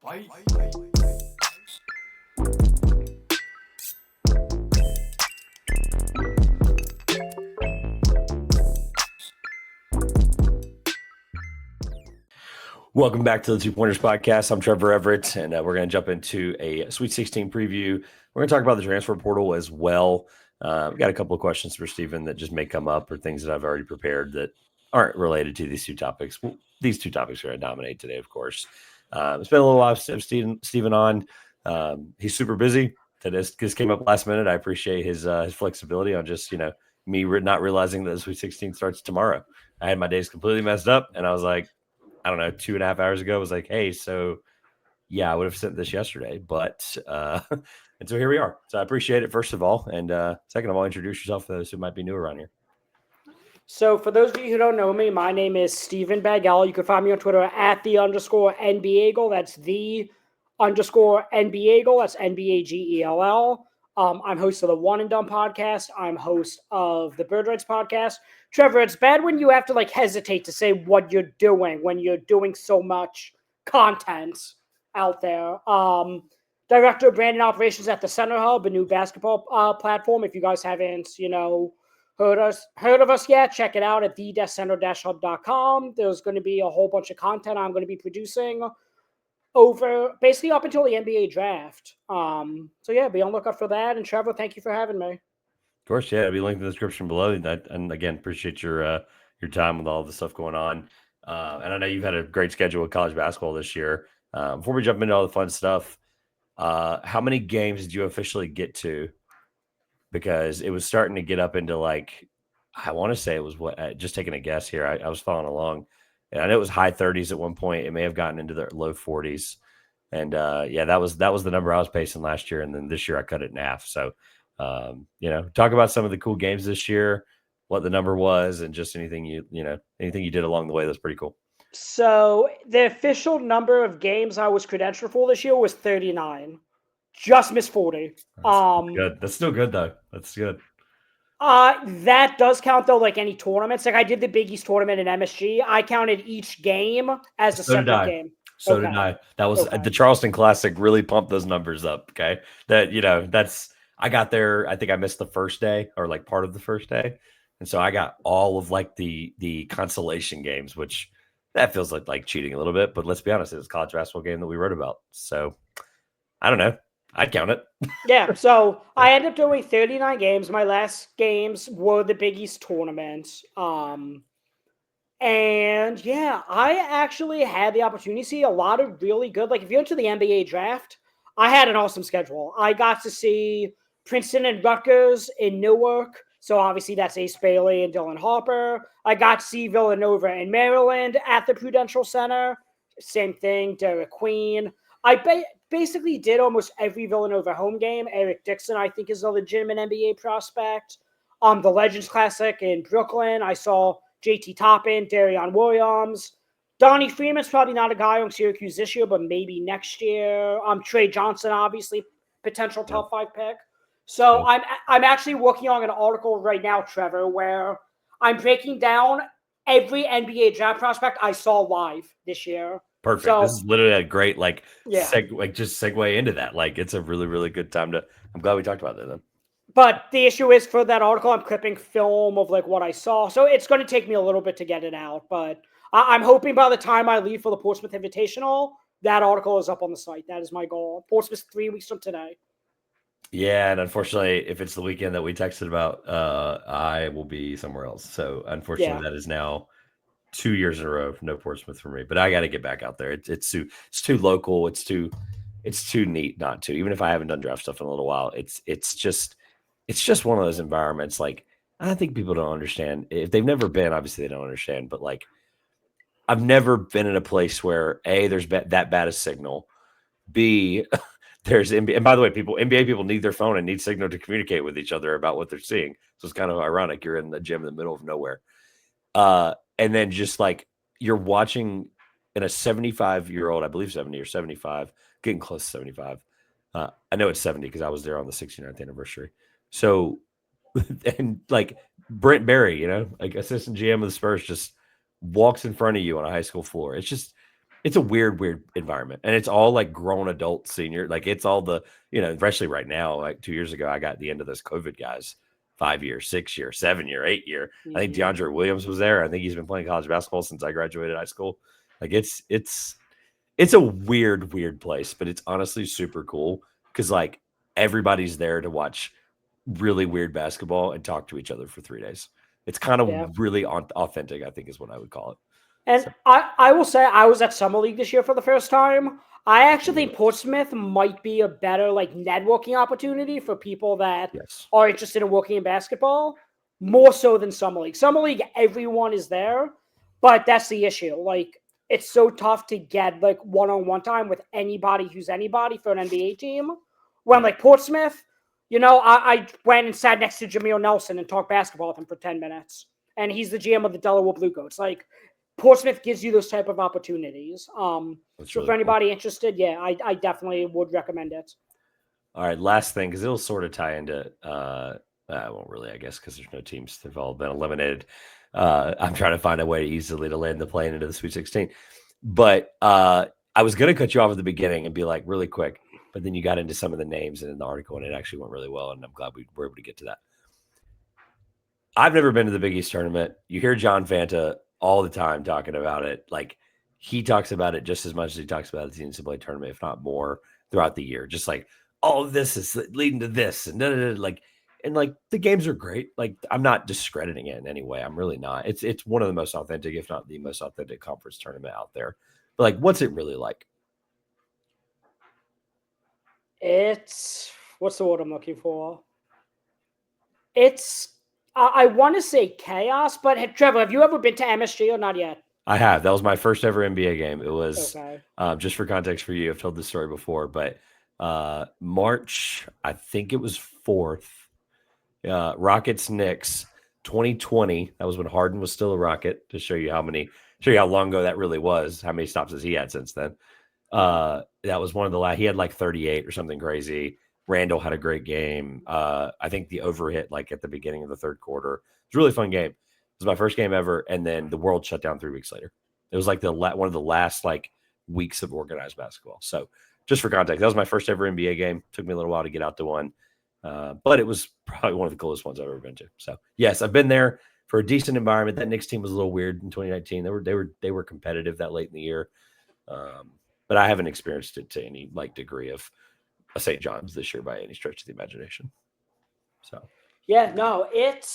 Welcome back to the Two Pointers podcast. I'm Trevor Everett, and we're going to jump into a Sweet 16 preview. We're going to talk about the transfer portal as well. We've got a couple of questions for Stephen that just may come up, or things that I've already prepared that aren't related to these two topics. Well, these two topics are going to dominate today, of course. It's been a little while since Stephen on. He's super busy. This came up last minute. I appreciate his flexibility on just, me not realizing that the Sweet 16 starts tomorrow. I had my days completely messed up, and I was like, I don't know, 2.5 hours ago, was like, hey, so yeah, I would have sent this yesterday, but and so here we are. So I appreciate it, first of all. And second of all, introduce yourself to those who might be new around here. So for those of you who don't know me, my name is Stephen Bagell. You can find me on Twitter at @the_NBAGel. That's _NBAGel. That's NBAGELL. I'm host of the One and Done podcast. I'm host of the Bird Rights podcast. Trevor, it's bad when you have to hesitate to say what you're doing when you're doing so much content out there. Director of Brand and Operations at the Center Hub, a new basketball platform. If you guys haven't, heard of us yet, check it out at the-center-hub.com. There's going to be a whole bunch of content I'm going to be producing over basically up until the NBA draft. So yeah, be on the lookout for that. And Trevor, thank you for having me. Of course, yeah, it'll be linked in the description below. And again, appreciate your time with all the stuff going on. And I know you've had a great schedule with college basketball this year. Before we jump into all the fun stuff, how many games did you officially get to? Because it was starting to get up into I want to say it was just taking a guess here. I was following along, and I know it was high 30s at one point. It may have gotten into the low 40s, and yeah, that was the number I was pacing last year, and then this year I cut it in half. So, talk about some of the cool games this year, what the number was, and just anything you did along the way that's pretty cool. So the official number of games I was credentialed for this year was 39. Just missed 40. That's good. That's still good though. That's good. That does count though, like any tournaments. I did the Big East tournament in MSG. I counted each game as a separate game. So did I. That was the Charleston Classic really pumped those numbers up. Okay. I got there. I think I missed the first day or part of the first day. And so I got all of the consolation games, which that feels like cheating a little bit, but let's be honest, it was a college basketball game that we wrote about. So I don't know. I'd count it. Yeah, so I ended up doing 39 games. My last games were the Big East tournament. And yeah, I actually had the opportunity to see a lot of really good, if you went to the NBA draft, I had an awesome schedule. I got to see Princeton and Rutgers in Newark. So obviously that's Ace Bailey and Dylan Harper. I got to see Villanova and Maryland at the Prudential Center. Same thing, Derek Queen. I basically did almost every Villanova home game. Eric Dixon, I think, is a legitimate NBA prospect. The Legends Classic in Brooklyn, I saw JT Toppin, Darion Williams. Donnie Freeman's probably not a guy on Syracuse this year, but maybe next year. Trey Johnson, obviously, potential top 5 pick. So I'm actually working on an article right now, Trevor, where I'm breaking down every NBA draft prospect I saw live this year. Perfect. So, this is literally a great segue into that. It's a really, really good time I'm glad we talked about that then. But the issue is for that article, I'm clipping film of what I saw. So it's going to take me a little bit to get it out. But I'm hoping by the time I leave for the Portsmouth Invitational, that article is up on the site. That is my goal. Portsmouth 3 weeks from today. Yeah, and unfortunately, if it's the weekend that we texted about, I will be somewhere else. So unfortunately, that is now 2 years in a row, no Portsmouth for me. But I got to get back out there. It's too local. It's too neat not to. Even if I haven't done draft stuff in a little while, it's just one of those environments. I think people don't understand. If they've never been, obviously they don't understand. But I've never been in a place where A, there's that bad a signal. B, there's NBA. And by the way, NBA people need their phone and need signal to communicate with each other about what they're seeing. So it's kind of ironic. You're in the gym in the middle of nowhere. And then just you're watching in a 75-year-old, I believe 70 or 75, getting close to 75. I know it's 70 because I was there on the 69th anniversary. So, and Brent Barry, assistant GM of the Spurs, just walks in front of you on a high school floor. It's just, it's a weird environment, and it's all like grown adult senior. Like it's all the, especially right now, like 2 years ago, I got the end of those COVID guys, 5 year, 6 year, 7 year, 8 year. I think DeAndre Williams was there. I think he's been playing college basketball since I graduated high school. Like it's a weird place, but it's honestly super cool because like everybody's there to watch really weird basketball and talk to each other for 3 days. It's kind of really authentic, I think is what I would call it. And so. I will say I was at Summer League this year for the first time. I actually think Portsmouth might be a better like networking opportunity for people that are interested in working in basketball, more so than Summer League. Summer League, everyone is there, but that's the issue. Like it's so tough to get like one-on-one time with anybody who's anybody for an NBA team. When like Portsmouth, I went and sat next to Jameer Nelson and talked basketball with him for 10 minutes. And he's the GM of the Delaware Bluecoats. Like Portsmouth gives you those type of opportunities. So really for anybody interested, I definitely would recommend it. All right, last thing, because it'll sort of tie into I won't really, I guess, because there's no teams that have all been eliminated. I'm trying to find a way easily to land the plane into the Sweet 16. But I was going to cut you off at the beginning and be like, really quick, but then you got into some of the names in the article, and it actually went really well, and I'm glad we were able to get to that. I've never been to the Big East tournament. You hear John Fanta all the time talking about it. Like, he talks about it just as much as he talks about the NCAA tournament, if not more, throughout the year. Just like, all of this is leading to this, and the games are great. Like, I'm not discrediting it in any way. I'm really not. It's one of the most authentic, if not the most authentic conference tournament out there. But like, what's it really like? It's what's the word I'm looking for? It's I want to say chaos, but Trevor, have you ever been to MSG or not yet? I have. That was my first ever NBA game. It was just for context for you. I've told this story before, but March, I think it was 4th. Rockets Knicks 2020. That was when Harden was still a Rocket. To show you how long ago that really was. How many stops has he had since then? That was one of the last. He had like 38 or something crazy. Randall had a great game. I think the over hit like at the beginning of the third quarter. It was a really fun game. It was my first game ever, and then the world shut down 3 weeks later. It was like one of the last like weeks of organized basketball. So just for context, that was my first ever NBA game. Took me a little while to get out to one, but it was probably one of the coolest ones I've ever been to. So yes, I've been there for a decent environment. That Knicks team was a little weird in 2019. They were competitive that late in the year, but I haven't experienced it to any like degree of a St. John's this year by any stretch of the imagination. So yeah, no, it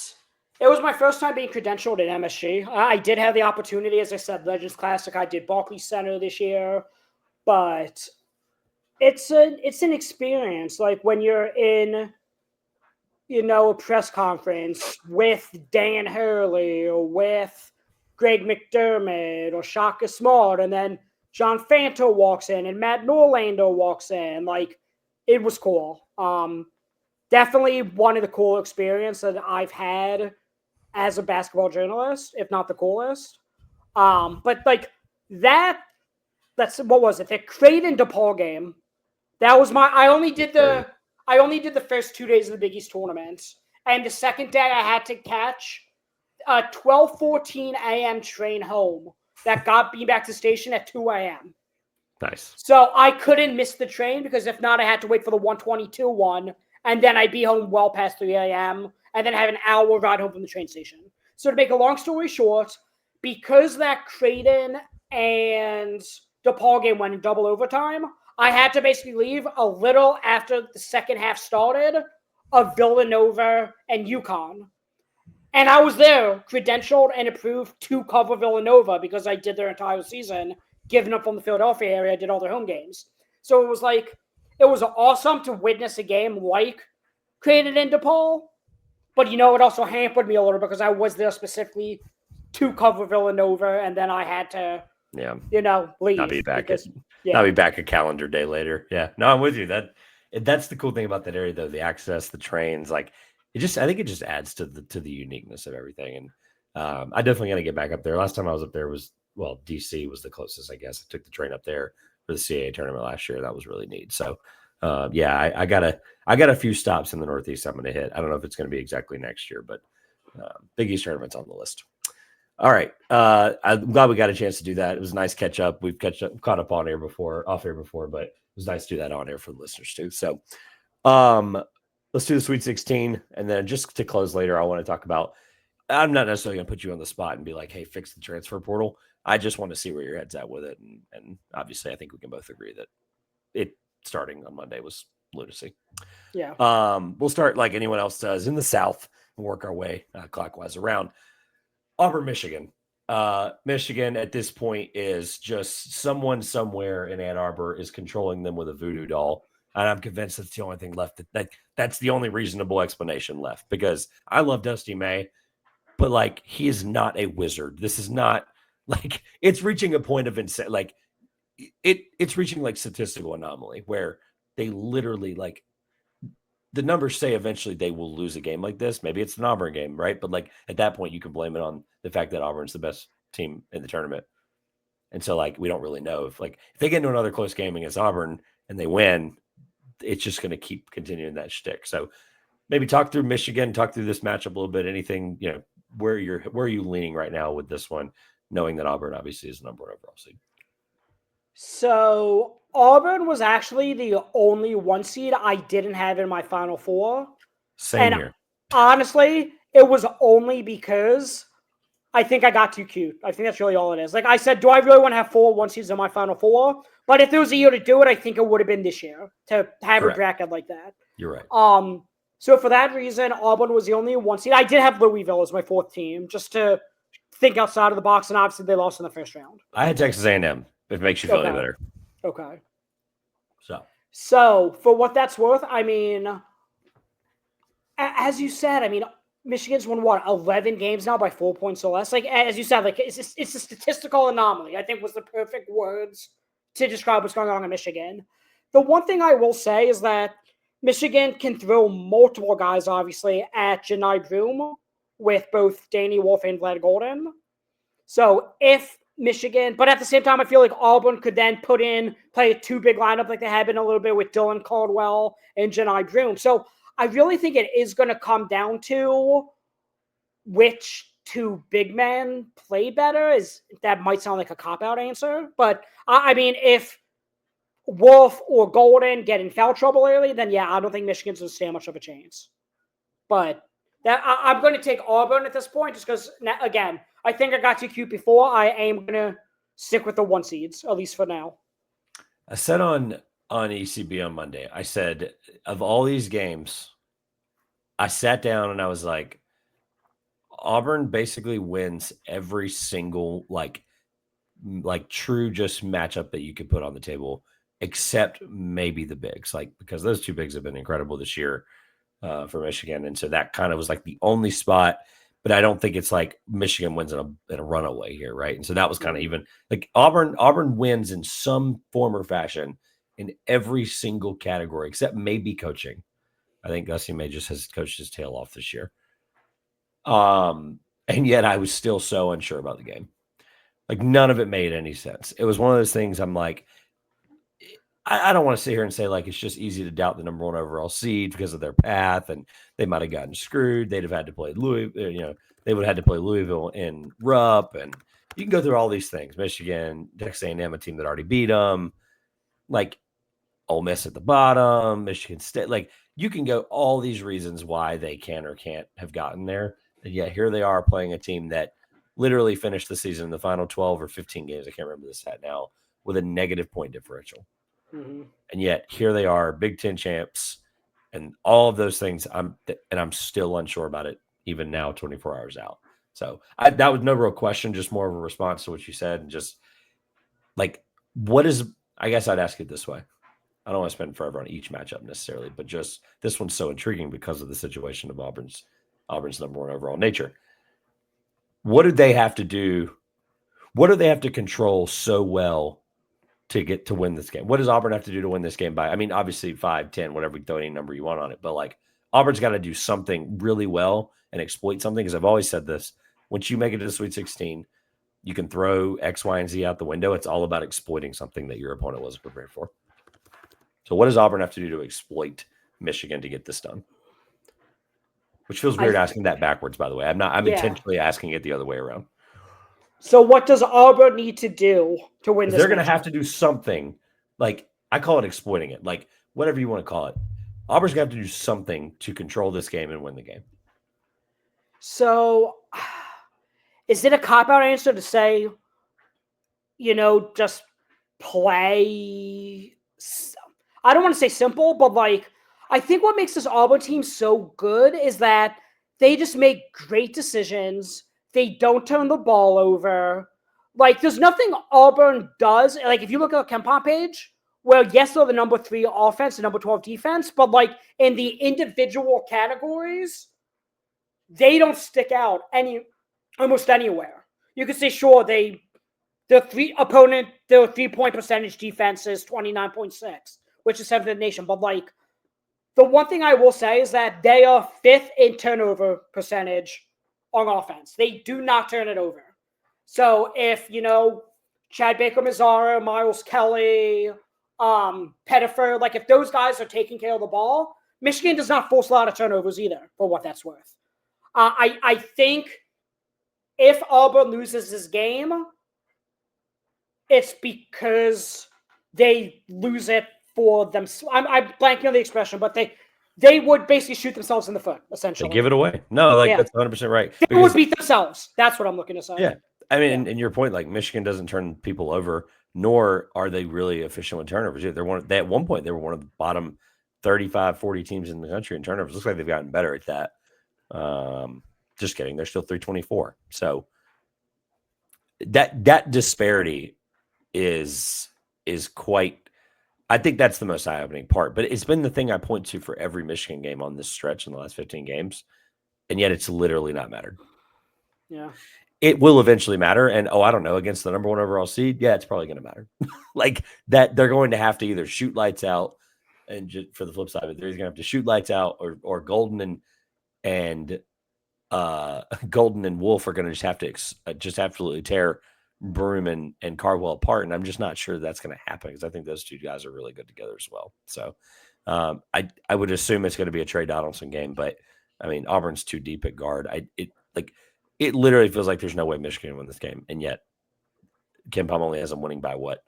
was my first time being credentialed at MSG. I did have the opportunity, as I said, Legends Classic. I did Barclays Center this year, but it's an experience. Like when you're in, a press conference with Dan Hurley or with Greg McDermott or Shaka Smart, and then John Fanta walks in and Matt Norlander walks in. Like, it was cool. Definitely one of the cool experiences that I've had as a basketball journalist, if not the coolest. But like that's what was it? The Creighton DePaul game. That was I only did the first 2 days of the Big East tournament. And the second day I had to catch a 12:14 a.m. train home that got me back to the station at 2 a.m. Nice. So I couldn't miss the train because if not, I had to wait for the 122 one, and then I'd be home well past 3 a.m. and then have an hour ride home from the train station. So to make a long story short, because that Creighton and DePaul game went in double overtime, I had to basically leave a little after the second half started of Villanova and UConn. And I was there, credentialed and approved to cover Villanova because I did their entire season, given up from the Philadelphia area, I did all their home games. So it was awesome to witness a game like Creighton and DePaul. But, it also hampered me a little because I was there specifically to cover Villanova, and then I had to, leave. Not be back a calendar day later. Yeah. No, I'm with you. That's the cool thing about that area, though. The access, the trains, like I think it just adds to the uniqueness of everything. And I definitely got to get back up there. Last time I was up there was, DC was the closest, I guess. I took the train up there for the CAA tournament last year. That was really neat. So, I got a few stops in the Northeast I'm going to hit. I don't know if it's going to be exactly next year, but Big East tournament's on the list. All right. I'm glad we got a chance to do that. It was a nice catch up. We've caught up on air before, off air before, but it was nice to do that on air for the listeners too. So, let's do the Sweet 16, and then just to close later, I want to talk about. I'm not necessarily going to put you on the spot and be like, "Hey, fix the transfer portal." I just want to see where your head's at with it, and obviously, I think we can both agree that it starting on Monday was lunacy. Yeah. We'll start like anyone else does in the South and work our way clockwise around. Auburn, Michigan. Michigan at this point is just someone somewhere in Ann Arbor is controlling them with a voodoo doll. And I'm convinced that's the only thing left. That's the only reasonable explanation left because I love Dusty May, but like he is not a wizard. This is not like it's reaching a point of insane. Like it's reaching like statistical anomaly where they literally like the numbers say eventually they will lose a game like this. Maybe it's an Auburn game, right? But like at that point, you can blame it on the fact that Auburn's the best team in the tournament. And so like we don't really know if they get into another close game against Auburn and they win, it's just going to keep continuing that shtick. So maybe talk through Michigan, talk through this matchup a little bit. Anything, where are you leaning right now with this one, knowing that Auburn obviously is the number one overall seed? So Auburn was actually the only 1 seed I didn't have in my Final Four. Same here. Honestly, it was only because I think I got too cute. I think that's really all it is. Like I said, do I really want to have 4 1 seeds in my Final Four? But if there was a year to do it, I think it would have been this year to have Correct. a bracket like that. You're right. So for that reason, Auburn was the only 1 seed. I did have Louisville as my 4th team, just to think outside of the box, and obviously they lost in the first round. I had Texas A&M. If it makes you feel any better. Okay. So for what that's worth, I mean, as you said, I mean, Michigan's won 11 games now by 4 points or less. Like as you said, like it's a statistical anomaly. I think was the perfect words to describe what's going on in Michigan. The one thing I will say is that Michigan can throw multiple guys, obviously, at Janai Broom with both Danny Wolf and Vlad Golden. So if Michigan, but at the same time, I feel like Auburn could then play a 2 big lineup like they have been a little bit with Dylan Caldwell and Janai Broom. So I really think it is going to come down to which 2 big men play better. That might sound like a cop-out answer, but I mean, if Wolf or Golden get in foul trouble early, then yeah, I don't think Michigan's going to stand much of a chance. But I'm going to take Auburn at this point just because, again, I think I got too cute before. I am going to stick with the 1 seeds, at least for now. I said on ECB on Monday, I said, of all these games, I sat down and I was like, Auburn basically wins every single like true just matchup that you could put on the table, except maybe the bigs, like because those 2 bigs have been incredible this year for Michigan, and so that kind of was like the only spot. But I don't think it's like Michigan wins in a runaway here, right? And so that was kind of even like Auburn wins in some form or fashion in every single category except maybe coaching. I think Gussie May just has coached his tail off this year. And yet I was still so unsure about the game. Like none of it made any sense. It was one of those things I'm like, I don't want to sit here and say like it's just easy to doubt the number 1 overall seed because of their path and they might have gotten screwed. They'd have had to play they would have had to play Louisville in Rupp, and you can go through all these things. Michigan, Texas A&M, a team that already beat them, like Ole Miss at the bottom, Michigan State. Like you can go all these reasons why they can or can't have gotten there, and yet here they are playing a team that literally finished the season in the final 12 or 15 games. I can't remember the stat now with a negative point differential. Mm-hmm. And yet here they are, Big Ten champs, and all of those things. I'm still unsure about it, even now, 24 hours out. So that was no real question, just more of a response to what you said, and just like what is. I guess I'd ask it this way. I don't want to spend forever on each matchup necessarily, but just this one's so intriguing because of the situation of Auburn's number 1 overall nature. What do they have to do? What do they have to control so well to get to win this game? What does Auburn have to do to win this game by? I mean, obviously 5, 10, whatever, throw any number you want on it. But like Auburn's got to do something really well and exploit something. Because I've always said this, once you make it to the Sweet 16, you can throw X, Y, and Z out the window. It's all about exploiting something that your opponent wasn't prepared for. So what does Auburn have to do to exploit Michigan to get this done? Which feels weird asking that backwards, by the way. I'm intentionally asking it the other way around. So what does Auburn need to do to win this? They're going to have to do something. Like, I call it exploiting it. Like, whatever you want to call it. Auburn's going to have to do something to control this game and win the game. So is it a cop-out answer to say, just play? I don't want to say simple, but like, I think what makes this Auburn team so good is that they just make great decisions. They don't turn the ball over. Like, there's nothing Auburn does. Like, if you look at the KenPom page, well, yes, they're the number 3 offense and number 12 defense, but like in the individual categories, they don't stick out almost anywhere. You could say, sure, their 3-point percentage defense is 29.6, which is 7th in the nation. But like, the one thing I will say is that they are 5th in turnover percentage on offense. They do not turn it over. So if, Chad Baker-Mazara, Miles Kelly, Pettifer, like if those guys are taking care of the ball, Michigan does not force a lot of turnovers either, for what that's worth. I think if Auburn loses this game, it's because they lose it for them. I'm blanking on the expression, but they would basically shoot themselves in the foot, essentially. They give it away. No, that's 100% right. They would beat themselves. That's what I'm looking to say. Yeah. I mean, and your point, like Michigan doesn't turn people over, nor are they really efficient with turnovers. They at one point, they were one of the bottom 35, 40 teams in the country in turnovers. Looks like they've gotten better at that. Just kidding. They're still 324. So that disparity is quite, I think that's the most eye-opening part, but it's been the thing I point to for every Michigan game on this stretch in the last 15 games. And yet it's literally not mattered. Yeah. It will eventually matter. And, I don't know, against the number 1 overall seed, yeah, it's probably going to matter. Like that, they're going to have to either shoot lights out, and just for the flip side of it, they're going to have to shoot lights out, or Golden and Golden and Wolf are going to just have to just absolutely tear Broom and Cardwell apart. And I'm just not sure that's going to happen, because I think those two guys are really good together as well. So I would assume it's going to be a Trey Donaldson game, but I mean, Auburn's too deep at guard. It literally feels like there's no way Michigan can win this game. And yet KenPom only has them winning by what?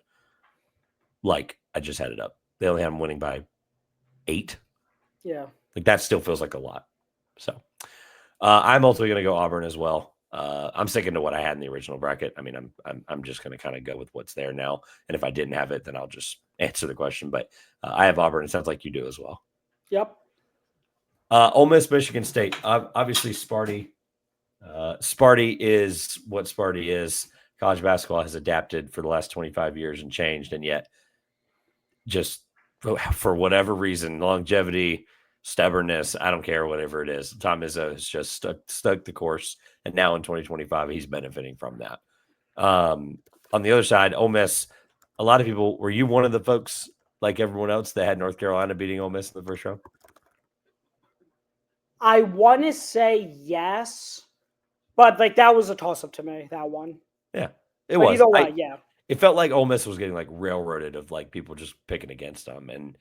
Like, I just had it up. They only have them winning by 8. Yeah. Like, that still feels like a lot. So I'm ultimately going to go Auburn as well. I'm sticking to what I had in the original bracket. I mean, I'm just going to kind of go with what's there now. And if I didn't have it, then I'll just answer the question. But I have Auburn. It sounds like you do as well. Yep. Ole Miss, Michigan State. Obviously, Sparty. Sparty is what Sparty is. College basketball has adapted for the last 25 years and changed, and yet just for whatever reason, longevity, stubbornness, I don't care, whatever it is, Tom Izzo has just stuck the course, and now in 2025, he's benefiting from that. On the other side, Ole Miss, a lot of people, were you one of the folks like everyone else that had North Carolina beating Ole Miss in the first round? I want to say yes, but like that was a toss-up to me, that one. Yeah, it was. Either way, yeah. It felt like Ole Miss was getting like railroaded of like people just picking against them, and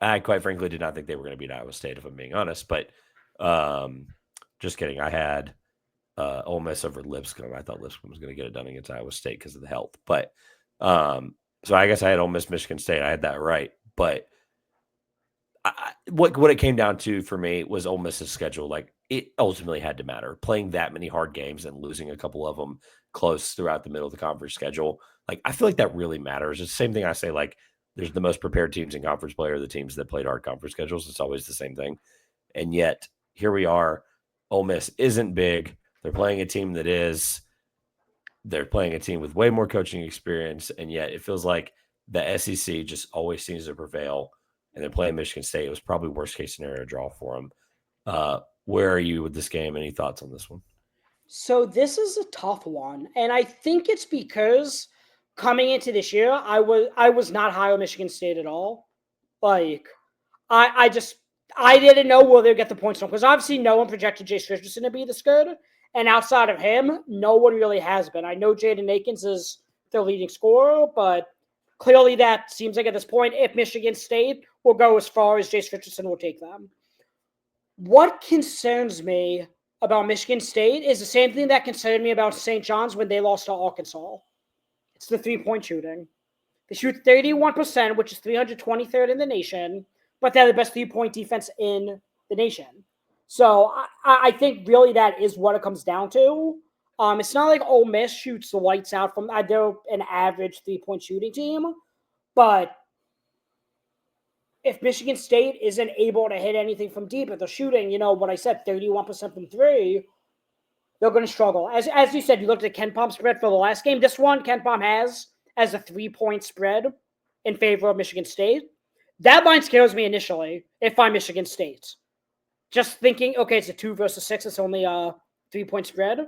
I quite frankly did not think they were going to beat Iowa State, if I'm being honest. But just kidding. I had Ole Miss over Lipscomb. I thought Lipscomb was going to get it done against Iowa State because of the health. But so I guess I had Ole Miss, Michigan State. I had that right. But what it came down to for me was Ole Miss's schedule. Like, it ultimately had to matter. Playing that many hard games and losing a couple of them close throughout the middle of the conference schedule, like, I feel like that really matters. It's the same thing I say, like, there's the most prepared teams in conference play are the teams that played hard conference schedules. It's always the same thing. And yet here we are. Ole Miss isn't big. They're playing a team that is. They're playing a team with way more coaching experience. And yet it feels like the SEC just always seems to prevail. And they're playing Michigan State. It was probably worst case scenario draw for them. Where are you with this game? Any thoughts on this one? So this is a tough one. And I think it's because coming into this year, I was not high on Michigan State at all. Like, I didn't know where they'd get the points from, because obviously no one projected Jace Richardson to be this good. And outside of him, no one really has been. I know Jaden Akins is their leading scorer, but clearly that seems like at this point, if Michigan State will go as far as Jace Richardson will take them. What concerns me about Michigan State is the same thing that concerned me about St. John's when they lost to Arkansas. It's the three-point shooting. They shoot 31%, which is 323rd in the nation, but they're the best three-point defense in the nation. So I think really that is what it comes down to. It's not like Ole Miss shoots the lights out from they're an average three-point shooting team, but if Michigan State isn't able to hit anything from deep, if they're shooting, what I said, 31% from three, they're going to struggle. As you said, you looked at KenPom spread for the last game. This one, KenPom has as a 3-point spread in favor of Michigan State. That line scares me initially if I'm Michigan State. Just thinking, okay, it's a 2 versus 6. It's only a 3-point spread.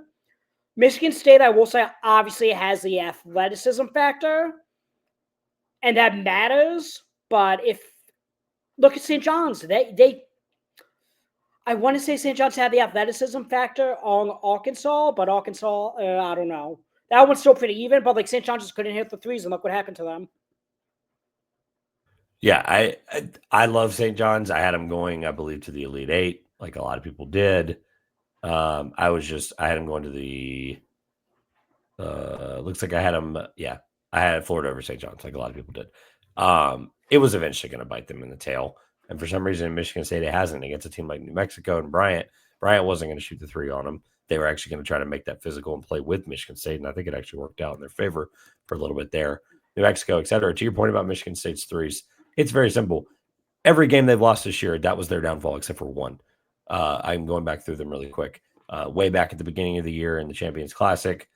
Michigan State, I will say, obviously has the athleticism factor, and that matters. But look at St. John's. I want to say St. John's had the athleticism factor on Arkansas, but Arkansas, I don't know. That one's still pretty even, but St. John's just couldn't hit the threes, and look what happened to them. Yeah, I love St. John's. I had them going, I believe, to the Elite Eight, like a lot of people did. I had them going to the. Looks like I had them. Yeah, I had Florida over St. John's, like a lot of people did. It was eventually going to bite them in the tail, and for some reason, in Michigan State, it hasn't against a team like New Mexico and Bryant. Bryant wasn't going to shoot the three on them. They were actually going to try to make that physical and play with Michigan State, and I think it actually worked out in their favor for a little bit there. New Mexico, et cetera. To your point about Michigan State's threes, it's very simple. Every game they've lost this year, that was their downfall, except for one. I'm going back through them really quick. Way back at the beginning of the year in the Champions Classic,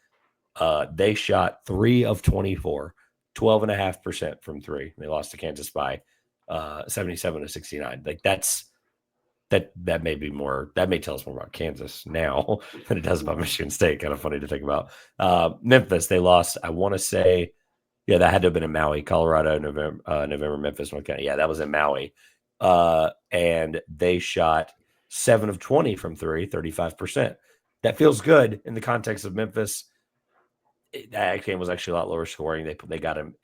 they shot 3 of 24, 12.5% from three. They lost to Kansas by 77-69. Like that may be more. That may tell us more about Kansas now than it does about Michigan State. Kind of funny to think about. Memphis, they lost. I want to say, yeah, that had to have been in Maui, Colorado, November, Memphis, North Carolina. Yeah, that was in Maui, and they shot 7 of 20 from three, 35%. That feels good in the context of Memphis. That game was actually a lot lower scoring. They got him.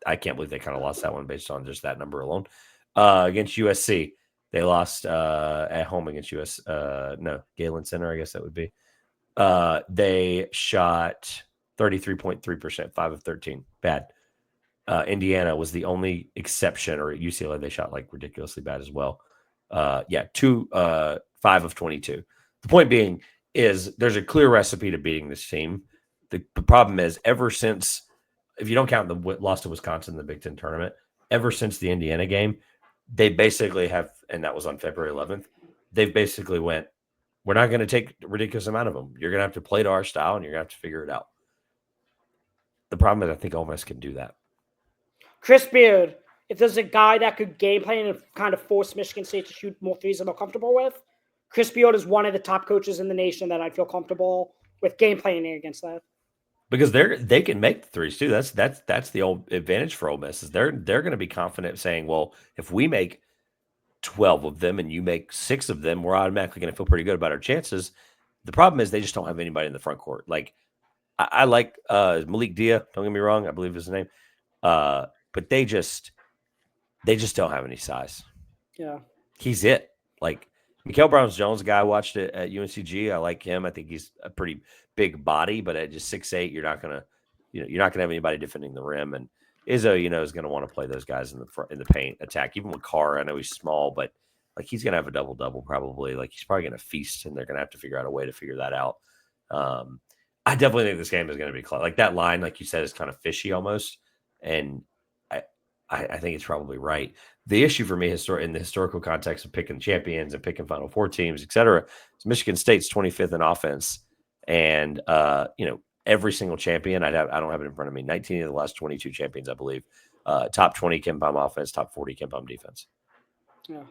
I can't believe they kind of lost that one based on just that number alone. Against USC, they lost at home against Galen Center, I guess that would be. They shot 33.3%, 5 of 13. Bad. Indiana was the only exception, or UCLA, they shot like ridiculously bad as well. 5 of 22. The point being is there's a clear recipe to beating this team. The problem is ever since, if you don't count the loss to Wisconsin in the Big Ten tournament, ever since the Indiana game, they basically have, and that was on February 11th, they've basically went, we're not going to take a ridiculous amount of them. You're going to have to play to our style, and you're going to have to figure it out. The problem is I think Ole Miss can do that. Chris Beard, if there's a guy that could game plan and kind of force Michigan State to shoot more threes than they're comfortable with, Chris Beard is one of the top coaches in the nation that I feel comfortable with game planning against that. Because they can make the threes too. That's the old advantage for Ole Miss is they're going to be confident saying, well, if we make 12 of them and you make 6 of them, we're automatically going to feel pretty good about our chances. The problem is they just don't have anybody in the front court. Like I like Malik Dia. Don't get me wrong, I believe is his name. But they just don't have any size. Yeah, he's it. Like Mikael Brown-Jones, guy I watched it at UNCG. I like him. I think he's a pretty big body, but at just 6'8", you're not gonna have anybody defending the rim. And Izzo, is gonna want to play those guys in the front, in the paint attack. Even with Carr, I know he's small, but like he's gonna have a double probably. Like he's probably gonna feast, and they're gonna have to figure out a way to figure that out. I definitely think this game is gonna be close. Like that line, like you said, is kind of fishy almost, and I think it's probably right. The issue for me in the historical context of picking champions and picking Final Four teams, et cetera, is Michigan State's 25th in offense. And, every single champion, I don't have it in front of me, 19 of the last 22 champions, I believe, top 20 KenPom offense, top 40 KenPom defense. Yeah.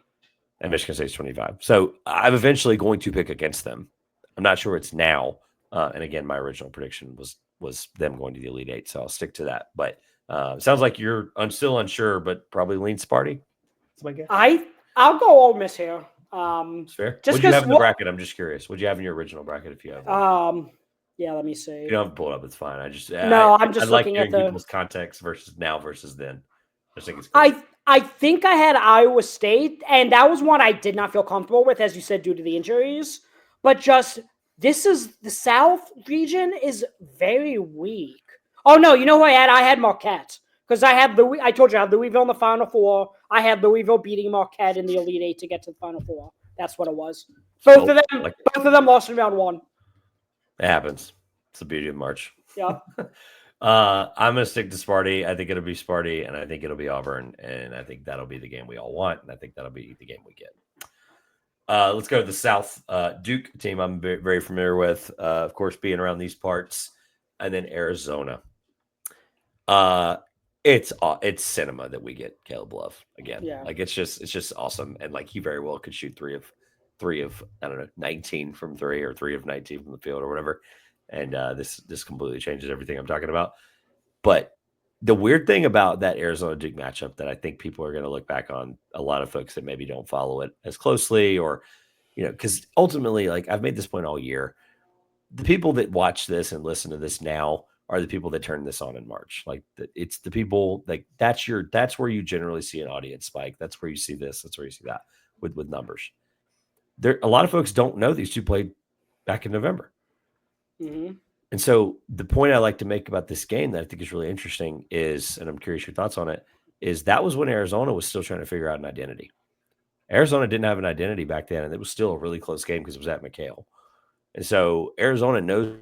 And Michigan State's 25. So I'm eventually going to pick against them. I'm not sure it's now. And again, my original prediction was them going to the Elite Eight. So I'll stick to that. But sounds like I'm still unsure, but probably lean Sparty. That's my guess. I'll go Ole Miss here. It's fair. What do you have in the bracket? I'm just curious. What do you have in your original bracket if you have one? Yeah, let me see. You don't have to pull it up. It's fine. I'm just looking at people's context versus now versus then. I think it's cool. I think I had Iowa State, and that was one I did not feel comfortable with, as you said, due to the injuries. But just the South region is very weak. Oh no, you know who I had? I had Marquette. Because I told you I had Louisville in the Final Four. I had Louisville beating Marquette in the Elite Eight to get to the Final Four. That's what it was. Both of them lost in round one. It happens. It's the beauty of March. Yep. I'm gonna stick to Sparty. I think it'll be Sparty, and I think it'll be Auburn, and I think that'll be the game we all want, and I think that'll be the game we get. Let's go to the South. Duke team I'm very, very familiar with, of course, being around these parts, and then Arizona. It's cinema that we get Caleb Love again. Yeah. Like it's just awesome, and like he very well could shoot three of I don't know 19 from three or 3 of 19 from the field or whatever, and this completely changes everything I'm talking about. But the weird thing about that Arizona Duke matchup that I think people are going to look back on, a lot of folks that maybe don't follow it as closely, or because ultimately, like I've made this point all year, the people that watch this and listen to this now are the people that turn this on in March. Like it's the people like that's where you generally see an audience spike. That's where you see this. That's where you see that with numbers. There, a lot of folks don't know these two played back in November. Mm-hmm. And so the point I like to make about this game that I think is really interesting is, and I'm curious your thoughts on it, is that was when Arizona was still trying to figure out an identity. Arizona didn't have an identity back then, and it was still a really close game because it was at McHale. And so Arizona knows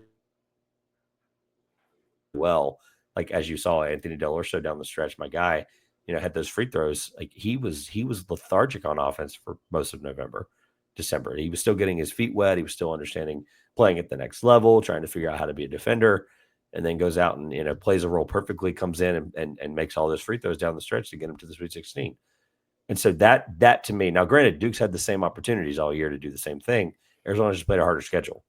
well, like as you saw Anthony Delorso down the stretch, my guy, had those free throws. Like he was lethargic on offense for most of November, December. He was still getting his feet wet. He was still understanding playing at the next level, trying to figure out how to be a defender, and then goes out and plays a role perfectly, comes in and makes all those free throws down the stretch to get him to the Sweet 16. And so that to me, now granted, Duke's had the same opportunities all year to do the same thing. Arizona just played a harder schedule.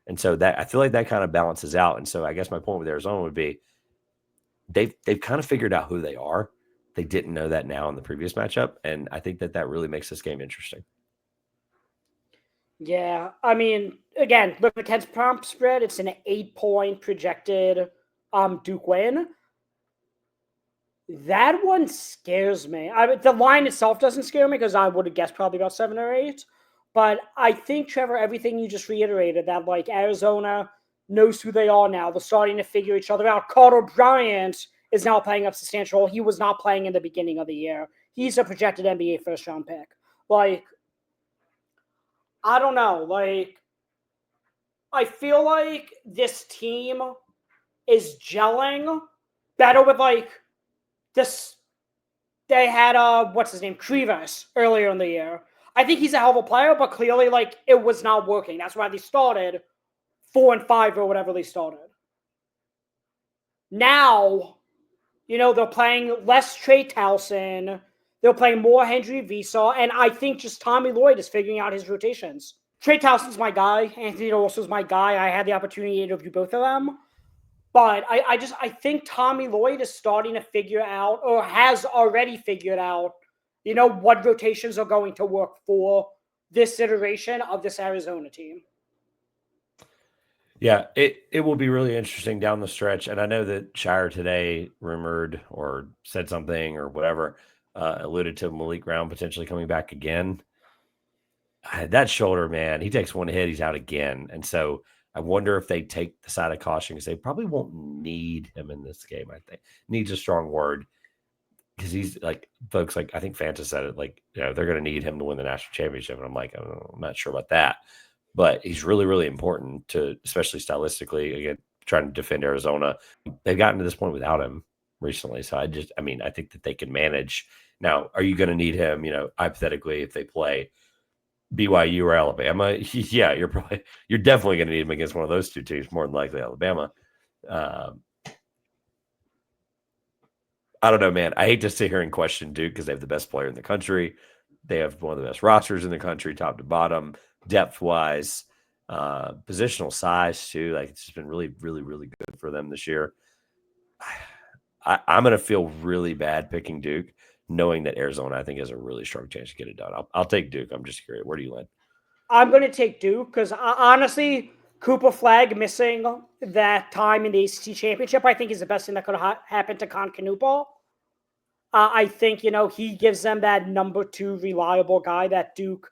And so that I feel like that kind of balances out. And so I guess my point with Arizona would be they've kind of figured out who they are. They didn't know that now in the previous matchup. And I think that really makes this game interesting. Yeah. I mean, again, look at Kent's prompt spread. It's an 8-point projected Duke win. That one scares me. The line itself doesn't scare me because I would have guessed probably about 7 or 8. But I think, Trevor, everything you just reiterated, that like Arizona knows who they are now. They're starting to figure each other out. Carter Bryant is now playing a substantial role. He was not playing in the beginning of the year. He's a projected NBA first-round pick. Like, I don't know. Like, I feel like this team is gelling better with like this. They had what's his name, Krivas, earlier in the year. I think he's a hell of a player, but clearly, like, it was not working. That's why they started 4-5 or whatever they started. Now, they're playing less Trey Towson. They're playing more Henry Visa, and I think just Tommy Lloyd is figuring out his rotations. Trey Towson's my guy. Anthony Olson's my guy. I had the opportunity to interview both of them. But I think Tommy Lloyd is starting to figure out, or has already figured out, what rotations are going to work for this iteration of this Arizona team. Yeah, it will be really interesting down the stretch. And I know that Shire today rumored or said something or whatever, alluded to Malik Brown potentially coming back again. That shoulder, man, he takes one hit, he's out again. And so I wonder if they take the side of caution because they probably won't need him in this game. I think needs a strong word because he's like folks like I think Fanta said it like they're going to need him to win the national championship, and I'm like I'm not sure about that, but he's really really important to especially stylistically again trying to defend Arizona. They've gotten to this point without him recently, so I think that they can manage. Now, are you going to need him? Hypothetically, if they play BYU or Alabama, yeah, you're definitely going to need him against one of those two teams, more than likely Alabama. I don't know, man. I hate to sit here and question Duke because they have the best player in the country. They have one of the best rosters in the country, top to bottom, depth wise, positional size too. Like it's just been really, really, really good for them this year. I'm going to feel really bad picking Duke, knowing that Arizona, I think, has a really strong chance to get it done. I'll take Duke. I'm just curious. Where do you land? I'm going to take Duke because honestly, Cooper Flag missing that time in the ACC championship, I think, is the best thing that could happen to Con Canupal. I think, he gives them that number 2 reliable guy that Duke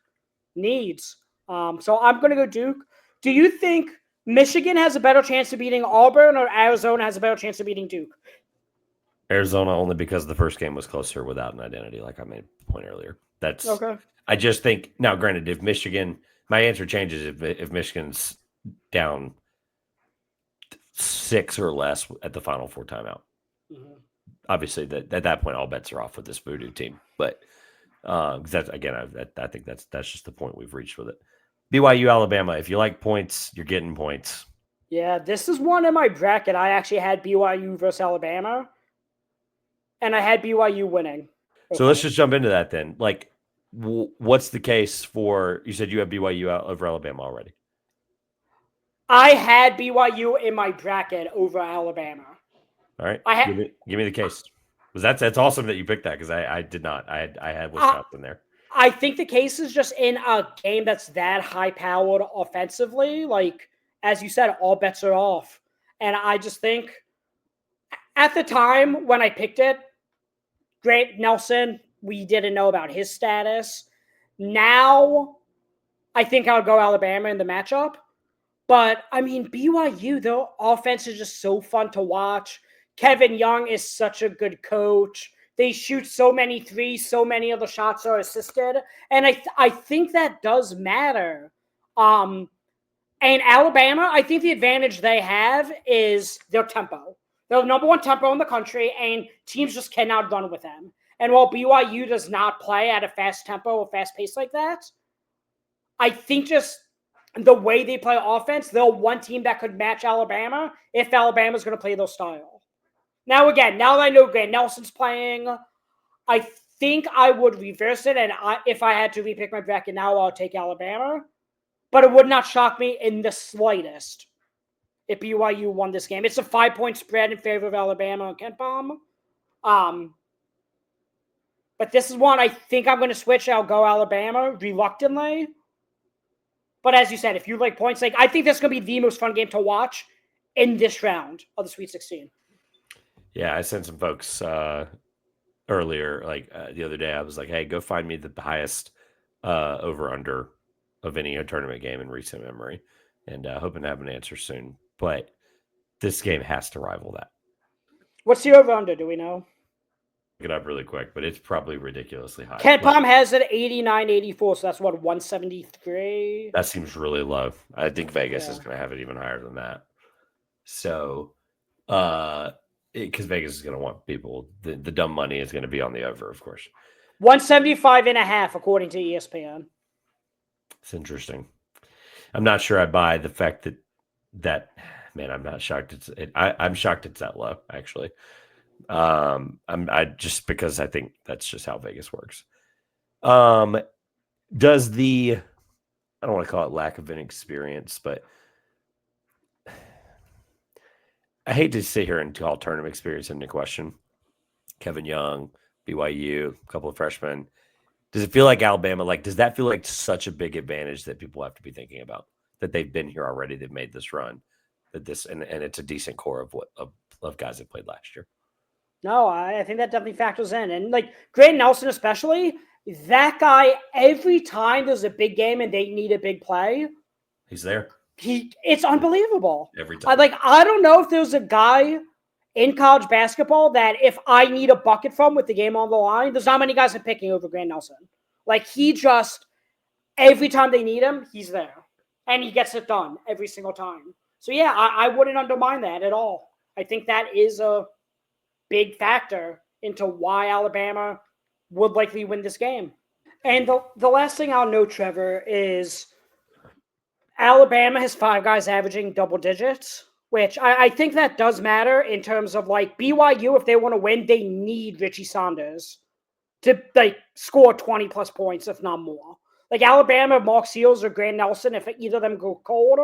needs. So I'm going to go Duke. Do you think Michigan has a better chance of beating Auburn or Arizona has a better chance of beating Duke? Arizona, only because the first game was closer without an identity, like I made a point earlier. That's okay. I just think now. Granted, if Michigan, my answer changes if Michigan's down 6 or less at the Final Four timeout. Mm-hmm. Obviously, at that point, all bets are off with this voodoo team. But that's again, I think that's just the point we've reached with it. BYU, Alabama. If you like points, you're getting points. Yeah, this is one in my bracket. I actually had BYU versus Alabama, and I had BYU winning. Okay. So let's just jump into that then. Like, what's the case for? You said you have BYU out over Alabama already. I had BYU in my bracket over Alabama. All right, give me the case. Because that's awesome that you picked that because I did not. I had Wisconsin there. I think the case is just in a game that's that high powered offensively. Like, as you said, all bets are off. And I just think at the time when I picked it, Grant Nelson, we didn't know about his status. Now, I think I would go Alabama in the matchup. But, I mean, BYU, their offense is just so fun to watch. Kevin Young is such a good coach. They shoot so many threes, so many of the shots are assisted. And I think that does matter. And Alabama, I think the advantage they have is their tempo. They're the number one tempo in the country, and teams just cannot run with them. And while BYU does not play at a fast tempo or fast pace like that, I think just the way they play offense, they're one team that could match Alabama if Alabama's going to play their style. Now, again, now that I know Grant Nelson's playing, I think I would reverse it. And if I had to repick my bracket now, I'll take Alabama. But it would not shock me in the slightest if BYU won this game. It's a 5-point spread in favor of Alabama on KenPom. But this is one I think I'm going to switch. I'll go Alabama reluctantly. But as you said, if you like points, like I think this is going to be the most fun game to watch in this round of the Sweet 16. Yeah, I sent some folks earlier, like the other day. I was like, "Hey, go find me the highest over/under of any tournament game in recent memory," and hoping to have an answer soon. But this game has to rival that. What's the over/under? Do we know? Look it up really quick, but it's probably ridiculously high. KenPom has it 89-84, so that's what 173. That seems really low. I think Vegas is going to have it even higher than that. So, because Vegas is going to want people, the dumb money is going to be on the over, of course. 175.5 according to ESPN. It's interesting. I'm not sure I buy the fact that man, I'm not shocked. I'm shocked it's that low, actually. I just because I think that's just how Vegas works. Does I don't want to call it lack of an experience, but I hate to sit here and call tournament experience into question. Kevin Young, BYU, a couple of freshmen. Does it feel like Alabama? Like, does that feel like such a big advantage that people have to be thinking about? That they've been here already, they've made this run, that this and it's a decent core of guys that played last year. No, I think that definitely factors in. And like Grant Nelson especially, that guy, every time there's a big game and they need a big play, he's there. It's unbelievable. Every time. I don't know if there's a guy in college basketball that if I need a bucket from with the game on the line, there's not many guys I'm picking over Grant Nelson. Like he just, every time they need him, he's there. And he gets it done every single time. So yeah, I wouldn't undermine that at all. I think that is a big factor into why Alabama would likely win this game. And the last thing I'll note, Trevor, is Alabama has 5 guys averaging double digits, which I think that does matter in terms of like BYU, if they want to win, they need Richie Saunders to like score 20 plus points, if not more. Like Alabama, Mark Seals or Grant Nelson, if either of them go cold,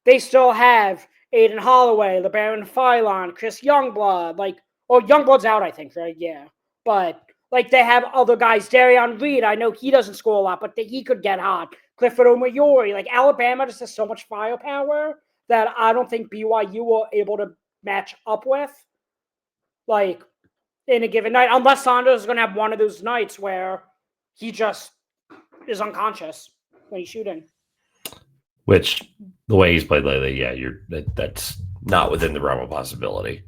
they still have Aiden Holloway, LeBaron Philon, Chris Youngblood, Youngblood's out, I think, right? Yeah. But like they have other guys, Darion Reed. I know he doesn't score a lot, but he could get hot. Clifford Omoyori. Like Alabama just has so much firepower that I don't think BYU will able to match up with, like in a given night, unless Saunders is going to have one of those nights where he just is unconscious when he's shooting. which the way he's played lately, yeah, that's not within the realm of possibility.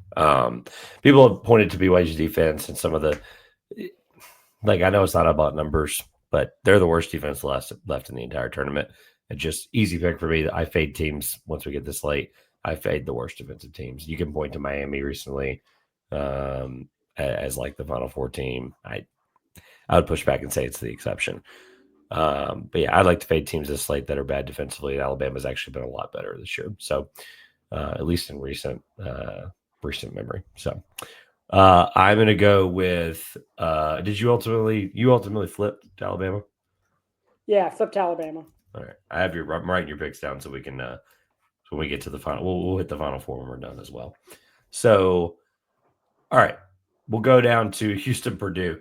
People have pointed to BYU's defense and some of the, like, I know it's not about numbers, but they're the worst defense left in the entire tournament. And just easy pick for me. I fade teams once we get this late. I fade the worst defensive teams. You can point to Miami recently as like the Final Four team. I would push back and say it's the exception. But yeah, I'd like to fade teams this late that are bad defensively. And Alabama's actually been a lot better this year. So at least in recent memory. So I'm going to go with. Did you ultimately flip to Alabama? Yeah, flip to Alabama. All right, I'm writing your picks down so we can. So when we get to the final, we'll hit the Final Four when we're done as well. So, all right, we'll go down to Houston, Purdue.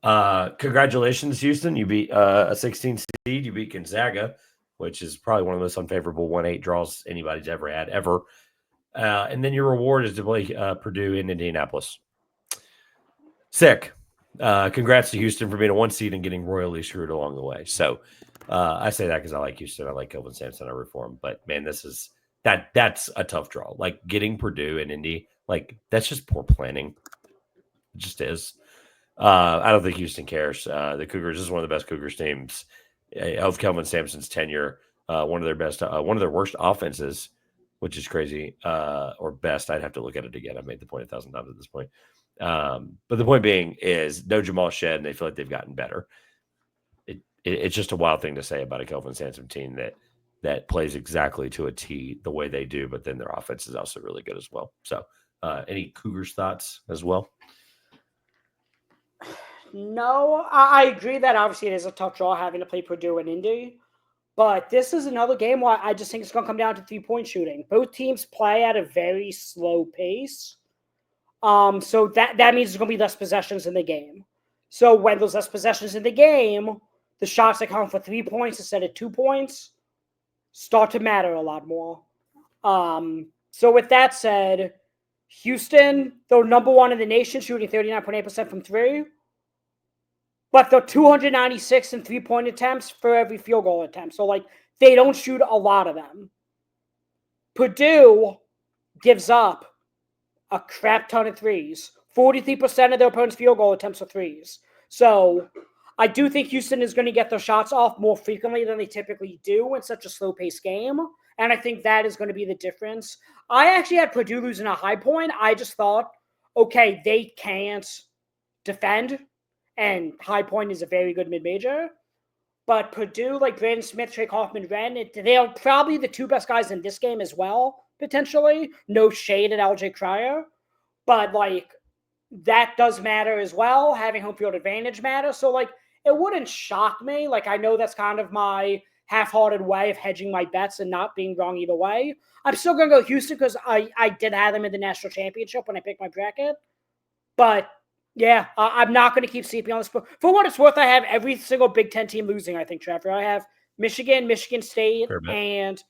Congratulations, Houston! You beat a 16 seed. You beat Gonzaga, which is probably one of the most unfavorable 1-8 draws anybody's ever had ever. And then your reward is to play Purdue in Indianapolis. Sick. Congrats to Houston for being a 1 seed and getting royally screwed along the way. So I say that because I like Houston. I like Kelvin Sampson. I root for him. But man, that's a tough draw. Like getting Purdue and Indy, like that's just poor planning. It just is. I don't think Houston cares. The Cougars is one of the best Cougars teams of Kelvin Sampson's tenure. One of their worst offenses, which is crazy. Or best. I'd have to look at it again. I've made the point 1,000 times at this point. But the point being is no Jamal Shed, and they feel like they've gotten better. It's just a wild thing to say about a Kelvin Sampson team that plays exactly to a T the way they do, but then their offense is also really good as well. So, any Cougars thoughts as well? No, I agree that obviously it is a tough draw having to play Purdue and Indy. But this is another game where I just think it's going to come down to 3-point shooting. Both teams play at a very slow pace. So that means there's going to be less possessions in the game. So when there's less possessions in the game, the shots that count for 3 points instead of 2 points start to matter a lot more. So with that said, Houston, they're number one in the nation, shooting 39.8% from three. But they're 296 in 3-point attempts for every field goal attempt. So, like, they don't shoot a lot of them. Purdue gives up a crap ton of threes. 43% of their opponent's field goal attempts are threes. So, I do think Houston is going to get their shots off more frequently than they typically do in such a slow-paced game. And I think that is going to be the difference. I actually had Purdue losing a high point. I just thought, okay, they can't defend. And High Point is a very good mid-major. But Purdue, like Brandon Smith, Trey Kaufman-Renn, they are probably the two best guys in this game as well, potentially. No shade at LJ Cryer. But, like, that does matter as well. Having home field advantage matters. So, like, it wouldn't shock me. Like, I know that's kind of my half-hearted way of hedging my bets and not being wrong either way. I'm still going to go Houston because I did have them in the national championship when I picked my bracket. But yeah, I'm not going to keep sleeping on this. For what it's worth, I have every single Big Ten team losing, I think, Trevor. I have Michigan, Michigan State, and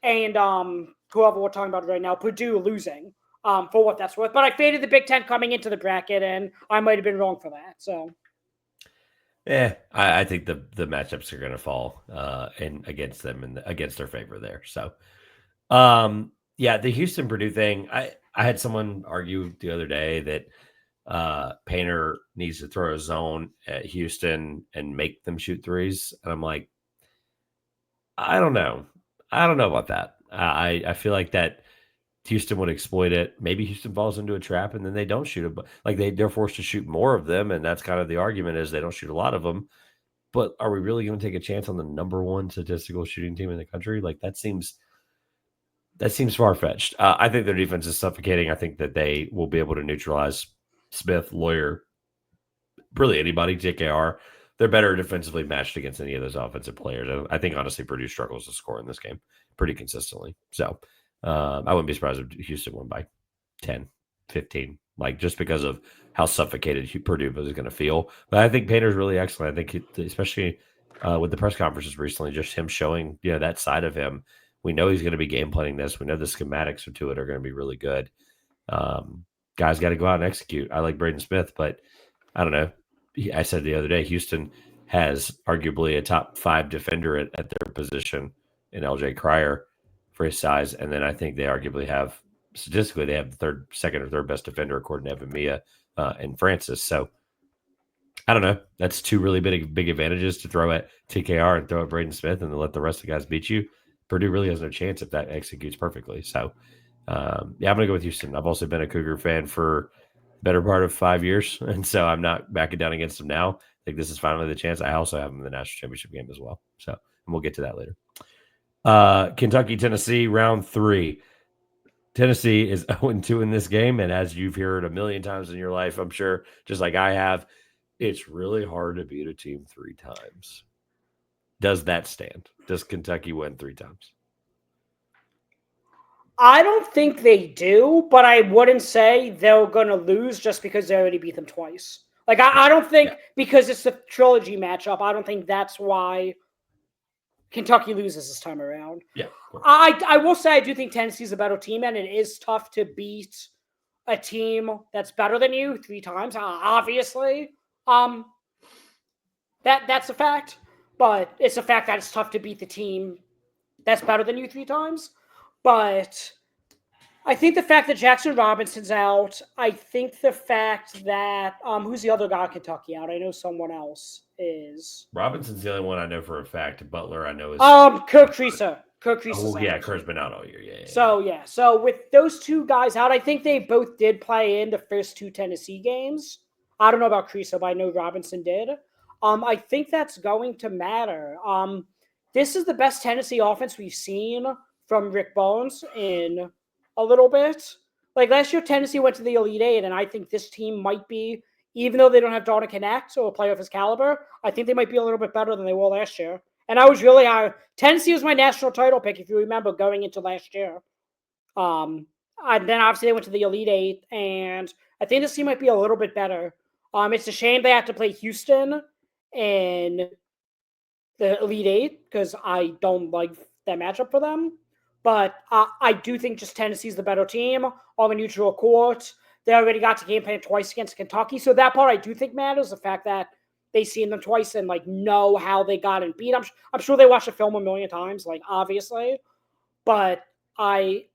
whoever we're talking about right now, Purdue losing, for what that's worth. But I faded the Big Ten coming into the bracket, and I might have been wrong for that. So, yeah, I think the matchups are going to fall in against them and against their favor there. So, yeah, the Houston Purdue thing. I had someone argue the other day that Painter needs to throw a zone at Houston and make them shoot threes. And I'm like, I don't know about that. I feel like that Houston would exploit it. Maybe Houston falls into a trap and then they don't shoot it, but like they're forced to shoot more of them. And that's kind of the argument is they don't shoot a lot of them. But are we really going to take a chance on the number one statistical shooting team in the country? Like that seems far-fetched. I think their defense is suffocating. I think that they will be able to neutralize Smith, Lawyer, really anybody, JKR. They're better defensively matched against any of those offensive players. I think, honestly, Purdue struggles to score in this game pretty consistently. So I wouldn't be surprised if Houston won by 10, 15, like just because of how suffocated Purdue is going to feel. But I think Painter's really excellent. I think, especially with the press conferences recently, just him showing that side of him. We know he's going to be game planning this. We know the schematics to it are going to be really good. Guys got to go out and execute. I like Braden Smith, but I don't know. I said the other day, Houston has arguably a top 5 defender at their position in LJ Cryer for his size. And then I think they arguably have, statistically, they have the second or third best defender according to Evan Mia and Francis. So I don't know. That's two really big advantages to throw at TKR and throw at Braden Smith and then let the rest of the guys beat you. Purdue really has no chance if that executes perfectly. So, yeah, I'm going to go with Houston. I've also been a Cougar fan for the better part of 5 years, and so I'm not backing down against them now. I think this is finally the chance. I also have them in the national championship game as well. So, and we'll get to that later. Kentucky, Tennessee, round 3. Tennessee is 0-2 in this game, and as you've heard a million times in your life, I'm sure, just like I have, it's really hard to beat a team 3 times. Does that stand? Does Kentucky win 3 times? I don't think they do, but I wouldn't say they're going to lose just because they already beat them twice. Like, I don't think because it's the trilogy matchup, I don't think that's why Kentucky loses this time around. Yeah. I will say I do think Tennessee's a better team, and it is tough to beat a team that's better than you 3 times. Obviously, that's a fact, but it's a fact that it's tough to beat the team that's better than you 3 times. But I think the fact that Jackson Robinson's out, I think the fact that who's the other guy in Kentucky out? I know someone else is. Robinson's the only one I know for a fact. Butler, I know is Kirk Creaser. Kirk Creaser's out. Yeah, Kirk's been out all year. Yeah. So with those 2 guys out, I think they both did play in the first 2 Tennessee games. I don't know about Creaser, but I know Robinson did. I think that's going to matter. This is the best Tennessee offense we've seen from Rick Bones in a little bit. Like last year, Tennessee went to the Elite Eight, and I think this team might be, even though they don't have Donna Connect or a player of his caliber, I think they might be a little bit better than they were last year. And I was really Tennessee was my national title pick, if you remember, going into last year. And then obviously they went to the Elite Eight, and I think this team might be a little bit better. It's a shame they have to play Houston in the Elite Eight because I don't like that matchup for them. But I do think just Tennessee's the better team on a neutral court. They already got to game plan twice against Kentucky. So that part I do think matters, the fact that they've seen them twice and like know how they got and beat. I'm sure they watched the film a million times, like obviously. But Mark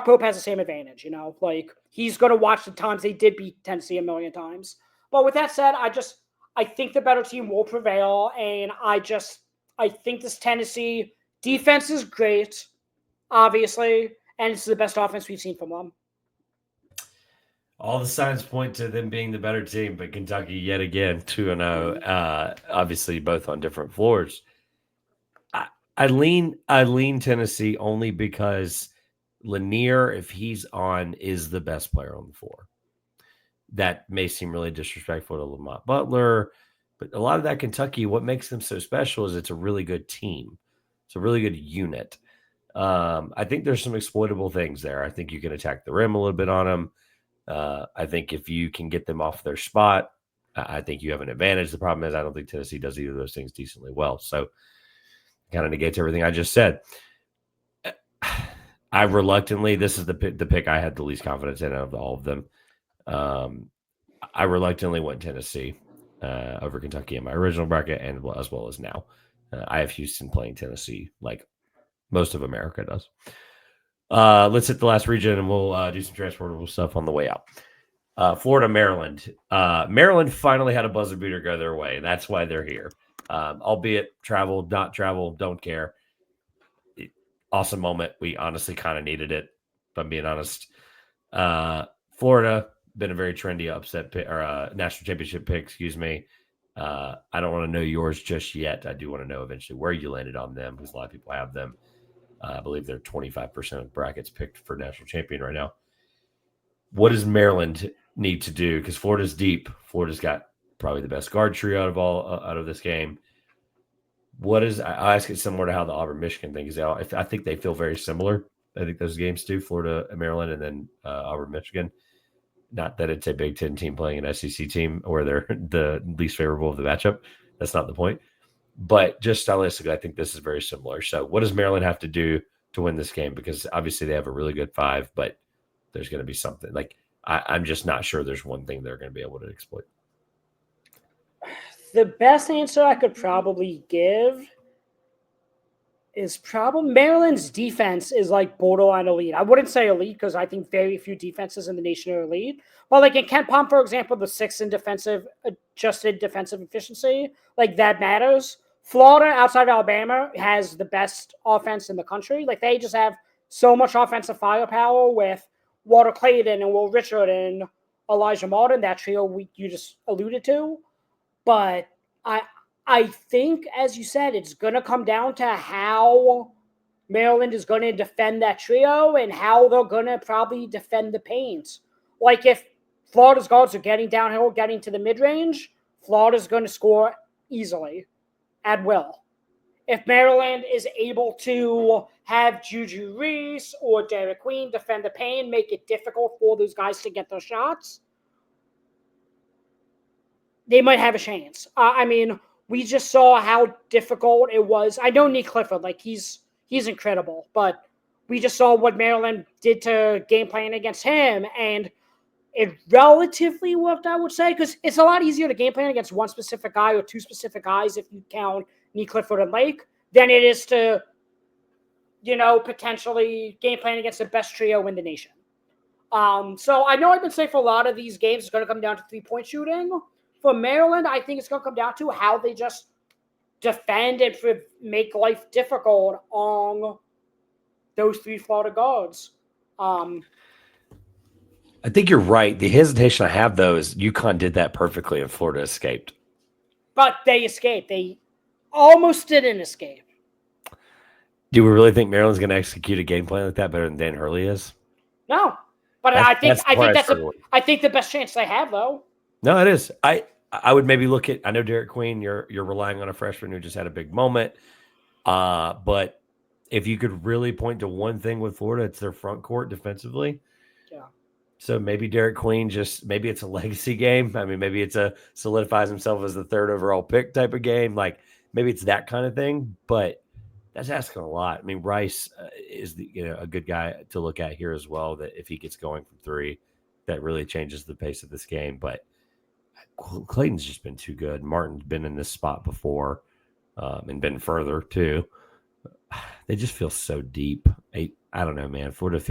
Pope has the same advantage, like he's going to watch the times they did beat Tennessee a million times. But with that said, I think the better team will prevail. And I think this Tennessee defense is great, obviously, and it's the best offense we've seen from them. All the signs point to them being the better team, but Kentucky yet again 2-0. Obviously, both on different floors. I lean Tennessee only because Lanier, if he's on, is the best player on the floor. That may seem really disrespectful to Lamont Butler, but a lot of that Kentucky, what makes them so special is it's a really good team. It's a really good unit. I think there's some exploitable things there. I think you can attack the rim a little bit on them. I think if you can get them off their spot, I think you have an advantage. The problem is I don't think Tennessee does either of those things decently well. So kind of negates everything I just said. I reluctantly, this is the pick I had the least confidence in out of all of them. I reluctantly went Tennessee over Kentucky in my original bracket and as well as now. I have Houston playing Tennessee like most of America does. Let's hit the last region and we'll do some transportable stuff on the way out. Florida, Maryland. Maryland finally had a buzzer beater go their way. That's why they're here. Albeit travel, not travel, don't care. Awesome moment. We honestly kind of needed it, if I'm being honest. Florida, been a very trendy upset pick, or national championship pick, excuse me. I don't want to know yours just yet. I do want to know eventually where you landed on them because a lot of people have them. I believe they're 25% of brackets picked for national champion right now. What does Maryland need to do? Because Florida's deep. Florida's got probably the best guard trio out of this game. What is? I ask it similar to how the Auburn Michigan thing is out. I think they feel very similar. I think those games do, Florida and Maryland, and then Auburn Michigan. Not that it's a Big Ten team playing an SEC team where they're the least favorable of the matchup. That's not the point. But just stylistically, I think this is very similar. So what does Maryland have to do to win this game? Because obviously they have a really good 5, but there's going to be something. Like I'm just not sure there's one thing they're going to be able to exploit. The best answer I could probably give is problem. Maryland's defense is like borderline elite. I wouldn't say elite because I think very few defenses in the nation are elite. But like in Kent Palm, for example, the sixth in defensive adjusted defensive efficiency, like that matters. Florida, outside of Alabama, has the best offense in the country. Like they just have so much offensive firepower with Walter Clayton and Will Richard and Elijah Martin, that trio you just alluded to. But I think, as you said, it's going to come down to how Maryland is going to defend that trio and how they're going to probably defend the paint. Like if Florida's guards are getting downhill, getting to the mid-range, Florida's going to score easily at will. If Maryland is able to have Juju Reese or Derek Queen defend the paint, make it difficult for those guys to get their shots, they might have a chance. I mean, we just saw how difficult it was. I know Nick Clifford, like he's incredible, but we just saw what Maryland did to game plan against him, and it relatively worked, I would say, because it's a lot easier to game plan against one specific guy or two specific guys if you count Nick Clifford and Lake than it is to, potentially game plan against the best trio in the nation. So I know I've been saying for a lot of these games it's going to come down to 3-point shooting. For Maryland, I think it's going to come down to how they just defend and make life difficult on those three Florida guards. I think you're right. The hesitation I have, though, is UConn did that perfectly and Florida escaped. But they escaped. They almost didn't escape. Do we really think Maryland's going to execute a game plan like that better than Dan Hurley is? No. But I think the best chance they have, though. No, it is. I would maybe look at. I know Derek Queen. You're relying on a freshman who just had a big moment. But if you could really point to one thing with Florida, it's their front court defensively. Yeah. So maybe Derek Queen maybe it's a legacy game. I mean, maybe it's a solidifies himself as the third overall pick type of game. Like maybe it's that kind of thing. But that's asking a lot. I mean, Rice is a good guy to look at here as well. That if he gets going from three, that really changes the pace of this game. But Clayton's just been too good. Martin's been in this spot before and been further too. They just feel so deep. I don't know, man. Florida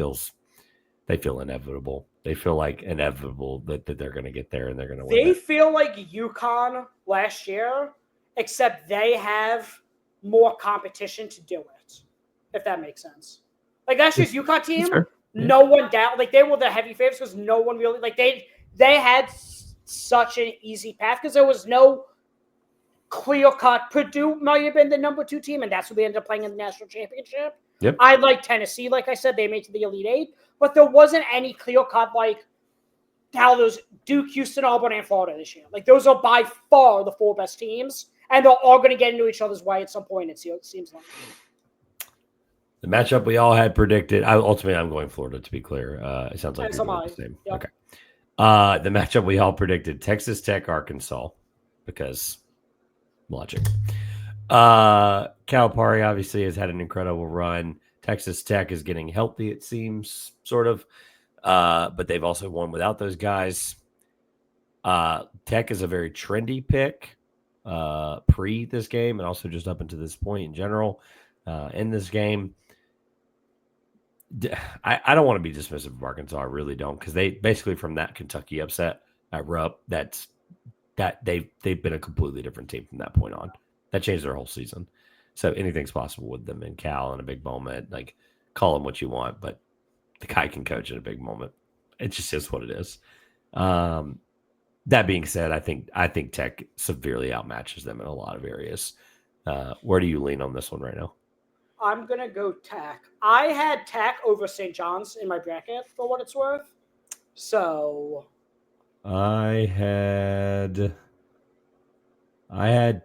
they feel inevitable. They feel like inevitable that they're going to get there and they're going to win. They feel like UConn last year, except they have more competition to do it, if that makes sense. Like last year's UConn team, sure. No one doubt. Like they were the heavy favorites because no one really like they had such an easy path because there was no clear cut. Purdue might have been the number 2 team, and that's what they ended up playing in the national championship. Yep. I like Tennessee, like I said, they made it to the Elite Eight, but there wasn't any clear cut like how those Duke, Houston, Auburn, and Florida this year. Like those are by far the 4 best teams, and they're all going to get into each other's way at some point. It seems like. The matchup we all had predicted. Ultimately, I'm going Florida. To be clear, it sounds like you're doing the same. Yep. Okay. The matchup we all predicted: Texas Tech, Arkansas, because logic. Calipari obviously has had an incredible run. Texas Tech is getting healthy, it seems, sort of, but they've also won without those guys. Tech is a very trendy pick pre this game and also just up until this point in general in this game. I don't want to be dismissive of Arkansas. I really don't, because they basically from that Kentucky upset at Rupp, that they've been a completely different team from that point on. That changed their whole season. So anything's possible with them and Cal in a big moment. Like call them what you want, but the guy can coach in a big moment. It just is what it is. That being said, I think Tech severely outmatches them in a lot of areas. Where do you lean on this one right now? I'm going to go Tech. I had Tech over St. John's in my bracket for what it's worth. So I had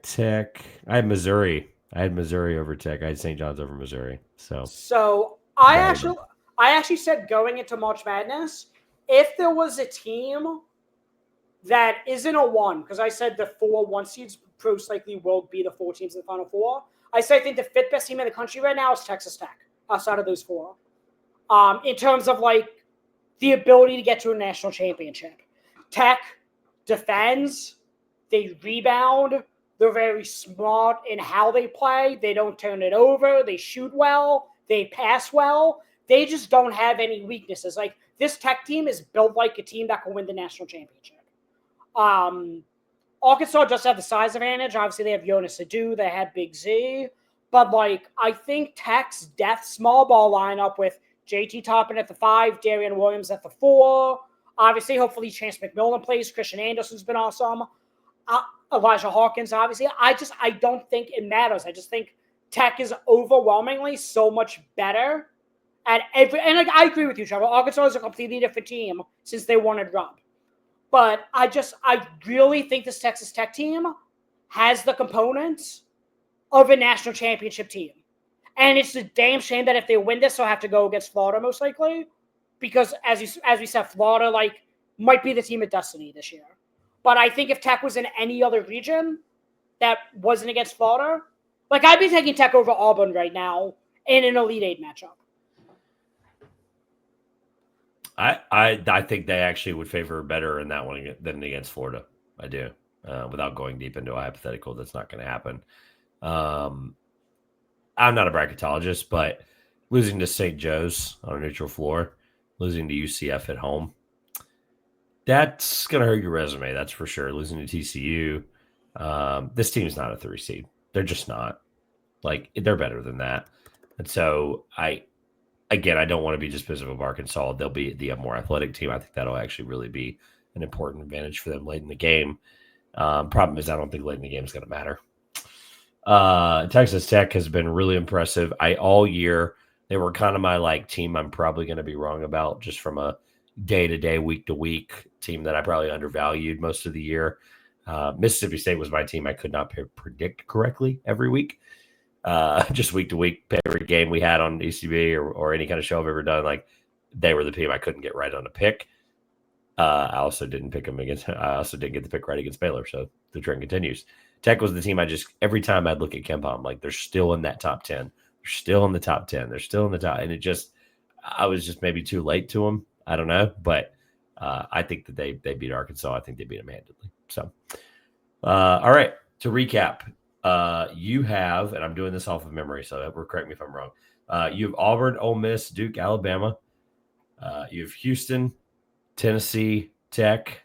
Tech. I had Missouri. I had Missouri over Tech. I had St. John's over Missouri. So I actually said going into March Madness, if there was a team that isn't a 1, because I said the 4 1 seeds most likely will be the 4 teams in the Final Four. I think the 5th best team in the country right now is Texas Tech, outside of those 4. In terms of like the ability to get to a national championship. Tech defends, they rebound, They're very smart in how they play. They don't turn it over. They shoot well. They pass well. They just don't have any weaknesses. Like, this Tech team is built like a team that can win the national championship. Arkansas just have the size advantage. Obviously, they have Jonas Adu. They have Big Z. But, like, I think Tech's depth small ball lineup with JT Toppin at the 5, Darian Williams at the 4. Obviously, hopefully, Chance McMillan plays. Christian Anderson's been awesome. Elijah Hawkins, obviously. I don't think it matters. I just think Tech is overwhelmingly so much better at every. And like, I agree with you, Trevor. Arkansas is a completely different team since they won a drum. But I really think this Texas Tech team has the components of a national championship team. And it's a damn shame that if they win this, they'll have to go against Florida most likely. Because as we said, Florida like might be the team of destiny this year. But I think if Tech was in any other region that wasn't against Florida, like I'd be taking Tech over Auburn right now in an Elite Eight matchup. I think they actually would favor better in that one than against Florida. I do. Without going deep into a hypothetical, that's not going to happen. I'm not a bracketologist, but losing to St. Joe's on a neutral floor, losing to UCF at home, that's going to hurt your resume. That's for sure. Losing to TCU, this team's not a 3 seed. They're just not. Like, they're better than that. And so I don't want to be dismissive of Arkansas. They'll be the more athletic team. I think that'll actually really be an important advantage for them late in the game. Problem is, I don't think late in the game is going to matter. Texas Tech has been really impressive. All year, they were kind of my like team I'm probably going to be wrong about, just from a day-to-day, week-to-week team that I probably undervalued most of the year. Mississippi State was my team I could not predict correctly every week. Just week to week, every game we had on ECB or any kind of show I've ever done, like they were the team I couldn't get right on a pick. I also didn't pick them against. I also didn't get the pick right against Baylor, so the trend continues. Tech was the team I just every time I'd look at KenPom, I'm like, they're still in that top 10. They're still in the top 10. They're still in the top, and I was just maybe too late to them. I don't know, but I think that they beat Arkansas. I think they beat them handedly. So, all right, to recap. You have, and I'm doing this off of memory, so correct me if I'm wrong. You have Auburn, Ole Miss, Duke, Alabama. You have Houston, Tennessee, Tech,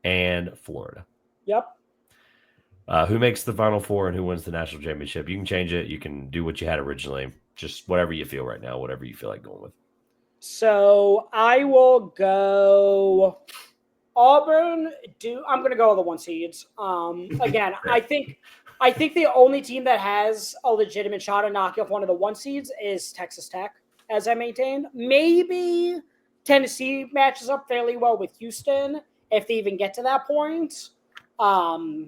and Florida. Yep. Who makes the Final Four and who wins the national championship? You can change it. You can do what you had originally. Just whatever you feel right now, whatever you feel like going with. So I will go Auburn. I'm going to go with the 1 seeds. Again, I think the only team that has a legitimate shot of knocking off one of the 1 seeds is Texas Tech, as I maintain. Maybe Tennessee matches up fairly well with Houston if they even get to that point. But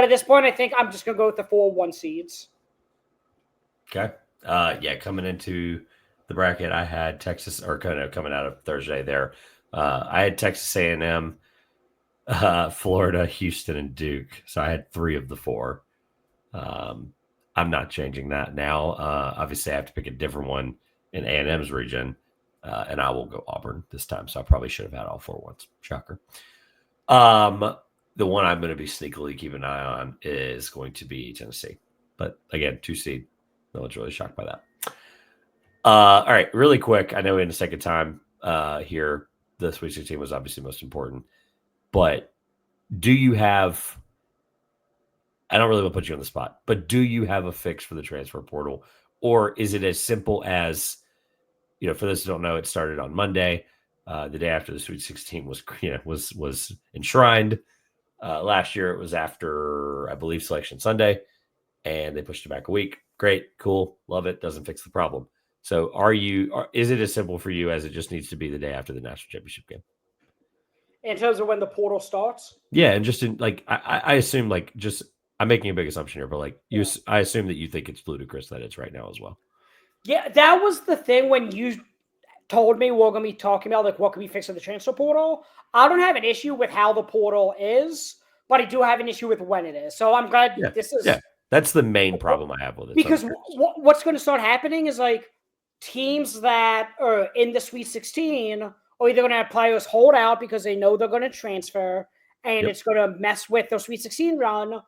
at this point, I think I'm just going to go with the 4 1 seeds. Okay. Coming into the bracket, I had Texas, or kind of coming out of Thursday there, I had Texas A&M, Florida, Houston, and Duke. So I had 3 of the 4. I'm not changing that now. Obviously, I have to pick a different one in A&M's region, and I will go Auburn this time. So I probably should have had all 4 ones. Shocker. The one I'm going to be sneakily keeping an eye on is going to be Tennessee. But again, 2 seed. No one's really shocked by that. All right, really quick. I know in the second time here, the Sweet 16 was obviously most important. But do you have – I don't really want to put you on the spot, but do you have a fix for the transfer portal? Or is it as simple as, for those who don't know, it started on Monday, the day after the Sweet 16 was enshrined. Last year it was after, I believe, Selection Sunday, and they pushed it back a week. Great, cool, love it, doesn't fix the problem. So is it as simple for you as it just needs to be the day after the national championship game? In terms of when the portal starts? Yeah, and just in I assume I'm making a big assumption here, but I assume that you think it's ludicrous that it's right now as well. Yeah, that was the thing when you told me we're going to be talking about what can be fixed in the transfer portal. I don't have an issue with how the portal is, but I do have an issue with when it is. So I'm glad this is... Yeah, that's the main problem I have with it. Because what's going to start happening is teams that are in the Sweet 16 are either going to have players hold out because they know they're going to transfer, and it's going to mess with the Sweet 16 run,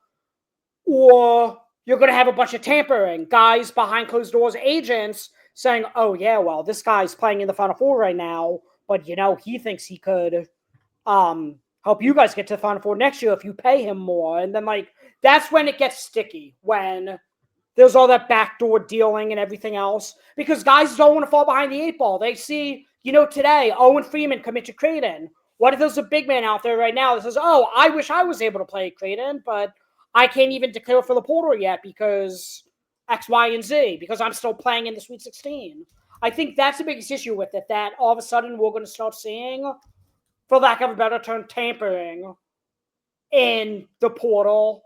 or you're going to have a bunch of tampering, guys behind closed doors, agents saying, oh, yeah, well, this guy's playing in the Final Four right now, but, he thinks he could help you guys get to the Final Four next year if you pay him more. And then, that's when it gets sticky, when there's all that backdoor dealing and everything else, because guys don't want to fall behind the 8 ball. They see, today, Owen Freeman commit to Creighton. What if there's a big man out there right now that says, oh, I wish I was able to play Creighton, but I can't even declare for the portal yet because X, Y, and Z, because I'm still playing in the Sweet 16. I think that's the biggest issue with it, that all of a sudden we're going to start seeing, for lack of a better term, tampering in the portal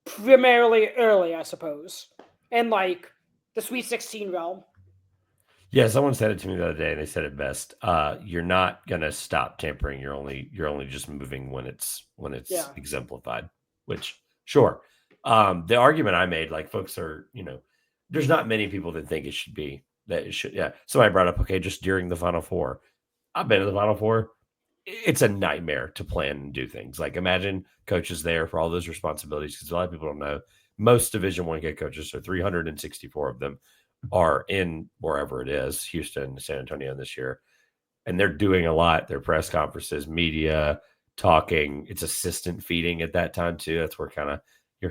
primarily early, I suppose, in the Sweet 16 realm. Yeah, someone said it to me the other day, and they said it best. You're not gonna stop tampering. You're only just moving when it's exemplified. Which, sure. The argument I made, folks are, there's not many people that think it should be that it should. Yeah, somebody brought up, okay, just during the Final Four. I've been to the Final Four. It's a nightmare to plan and do things. Imagine coaches there for all those responsibilities, because a lot of people don't know. Most Division I head coaches, so 364 of them, are in wherever it is, Houston, San Antonio this year, and they're doing a lot. Their press conferences, media, talking. It's assistant feeding at that time too. That's where kind of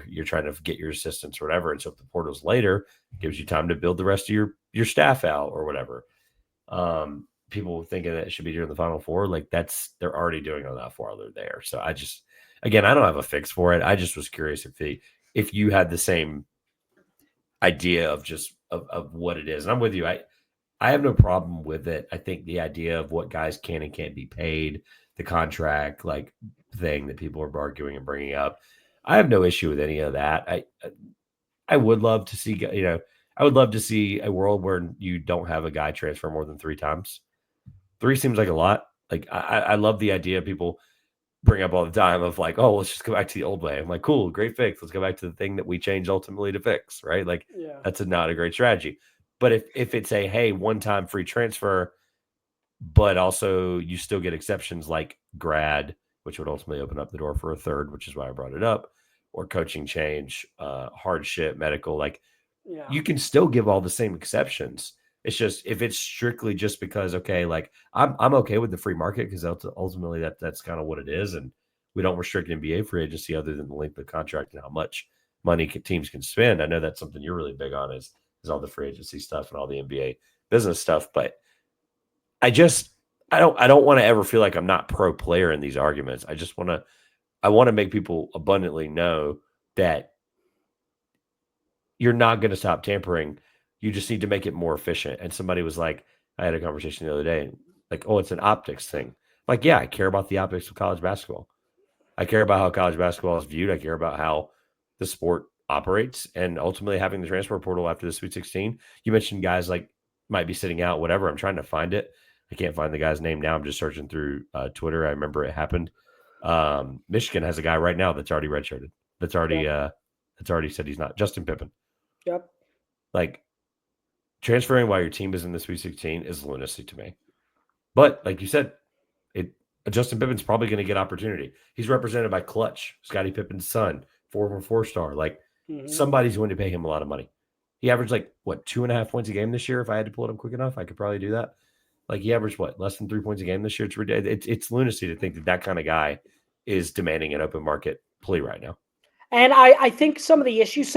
you're trying to get your assistants or whatever. And so if the portal's later, it gives you time to build the rest of your staff out or whatever. People thinking that it should be during the Final Four, they're already doing all that while they're there. So I don't have a fix for it. I just was curious if you had the same idea of just of what it is. And I'm with you. I have no problem with it. I think the idea of what guys can and can't be paid, the contract thing that people are arguing and bringing up, I have no issue with any of that. I would love to see, I would love to see a world where you don't have a guy transfer more than 3 times. 3 seems like a lot. I love the idea people bring up all the time of oh, let's just go back to the old way. I'm like, cool, great fix. Let's go back to the thing that we changed ultimately to fix, right? That's not a great strategy. But if it's a, hey, one-time free transfer, but also you still get exceptions like grad, which would ultimately open up the door for a third, which is why I brought it up, or coaching change, hardship, medical, you can still give all the same exceptions. It's just, if it's strictly just because, okay, I'm okay with the free market, because ultimately that's kind of what it is. And we don't restrict NBA free agency other than the length of the contract and how much money teams can spend. I know that's something you're really big on is all the free agency stuff and all the NBA business stuff. But I don't want to ever feel like I'm not pro player in these arguments. I want to make people abundantly know that you're not going to stop tampering. You just need to make it more efficient. And somebody was like, I had a conversation the other day, oh, it's an optics thing. Yeah, I care about the optics of college basketball. I care about how college basketball is viewed. I care about how the sport operates, and ultimately having the transfer portal after the Sweet 16. You mentioned guys might be sitting out, whatever. I'm trying to find it. I can't find the guy's name now. I'm just searching through Twitter. I remember it happened. Michigan has a guy right now that's already redshirted. That's already said he's not. Justin Pippen. Yep. Transferring while your team is in the Sweet 16 is lunacy to me. But like you said, Justin Pippen's probably going to get opportunity. He's represented by Clutch, Scottie Pippen's son, 4-star. Somebody's going to pay him a lot of money. He averaged 2.5 points a game this year. If I had to pull it up quick enough, I could probably do that. He averaged less than 3 points a game this year. It's lunacy to think that kind of guy is demanding an open market plea right now. And I think some of the issues,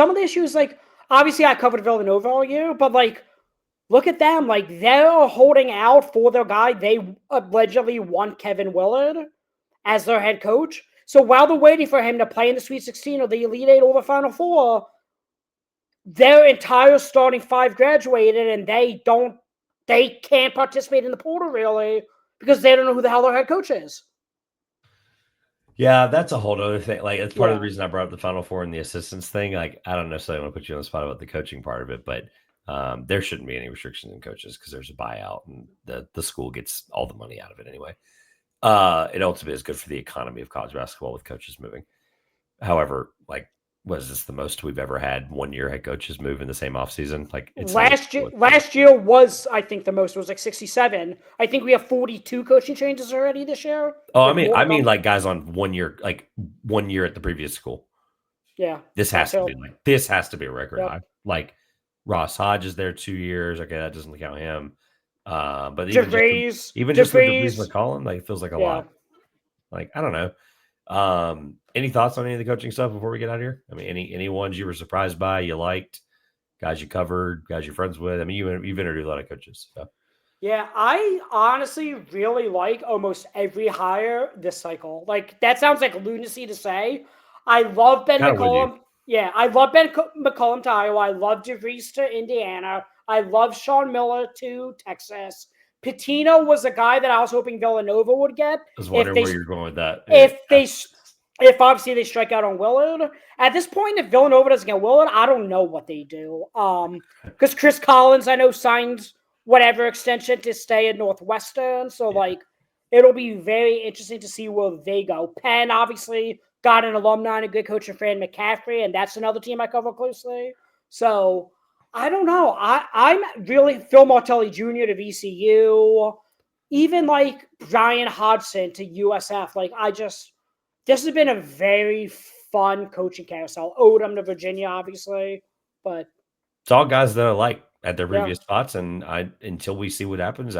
obviously I covered Villanova all year, but look at them. They're holding out for their guy. They allegedly want Kevin Willard as their head coach. So while they're waiting for him to play in the Sweet 16 or the Elite 8 or the Final Four, their entire starting 5 graduated, and they can't participate in the portal really because they don't know who the hell their head coach is. Yeah, that's a whole other thing. It's part of the reason I brought up the Final Four and the assistants thing. I don't necessarily want to put you on the spot about the coaching part of it, but there shouldn't be any restrictions in coaches because there's a buyout and the school gets all the money out of it anyway. It ultimately is good for the economy of college basketball with coaches moving. However, Was this the most we've ever had 1-year head coaches move in the same offseason? Like it's last year was, I think, the most. It was like 67. I think we have 42 coaching changes already this year. Oh, Like, I mean like guys on 1 year, like 1 year at the previous school. Yeah. This has to be a record high. Like Ross Hodge is there 2 years. Okay, that doesn't count him. But even just with DeVries McCollum, like it feels like a lot. Like, I don't know. Any thoughts on any of the coaching stuff before we get out of here? I mean, any ones you were surprised by, you liked, guys you covered, guys you're friends with? I mean, you've interviewed a lot of coaches. So. Yeah, I honestly really like almost every hire this cycle. Like, that sounds like lunacy to say. I love Ben McCollum. Yeah, I love Ben McCollum to Iowa. I love DeVries to Indiana. I love Sean Miller to Texas. Pitino was a guy that I was hoping Villanova would get. I was wondering where you're going with that. If obviously they strike out on Willard. At this point, if Villanova doesn't get Willard, I don't know what they do. Because Chris Collins, I know, signed whatever extension to stay at Northwestern. So, like, it'll be very interesting to see where they go. Penn, obviously, got an alumni and a good coach in Fran McCaffrey, and that's another team I cover closely. So, I don't know. I'm really Phil Martelli Jr. to VCU. Even, like, Brian Hodgson to USF. Like, this has been a very fun coaching carousel. Odom to Virginia, obviously. But it's all guys that I like at their previous spots, and until we see what happens,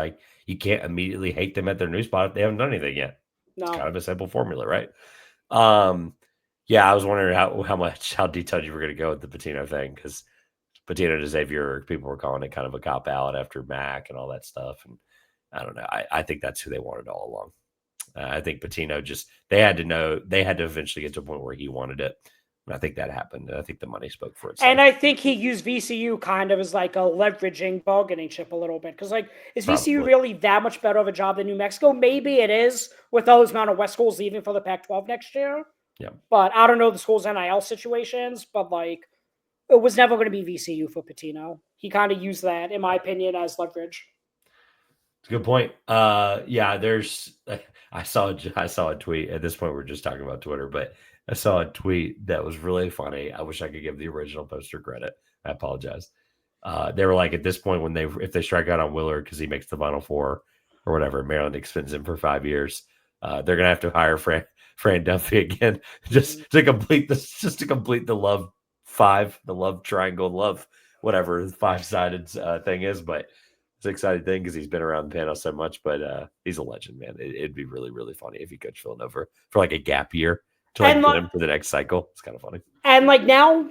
you can't immediately hate them at their new spot if they haven't done anything yet. No. It's kind of a simple formula, right? Yeah, I was wondering how detailed you were going to go with the Pitino thing, because Pitino to Xavier, people were calling it kind of a cop out after Mac and all that stuff, and I don't know. I think that's who they wanted all along. I think Pitino they had to eventually get to a point where he wanted it. And I think that happened. I think the money spoke for itself. And I think he used VCU kind of as like a leveraging bargaining chip a little bit. Because, like, is VCU really that much better of a job than New Mexico? Maybe it is, with those amount of West schools leaving for the Pac-12 next year. Yeah. But I don't know the school's NIL situations. But, like, it was never going to be VCU for Pitino. He kind of used that, in my opinion, as leverage. It's a good point. Yeah, I saw a tweet. At this point, we're just talking about Twitter, but I saw a tweet that was really funny. I wish I could give the original poster credit. I apologize. They were like, at this point, if they strike out on Willard because he makes the Final Four or whatever, Maryland extends him for 5 years. They're gonna have to hire Fran Duffy again just to complete the love triangle, whatever the 5-sided thing is, but. It's an exciting thing because he's been around the panel so much, but he's a legend, man. It'd be really, really funny if he coached Villanova for like a gap year to get him for the next cycle. It's kind of funny. And like now,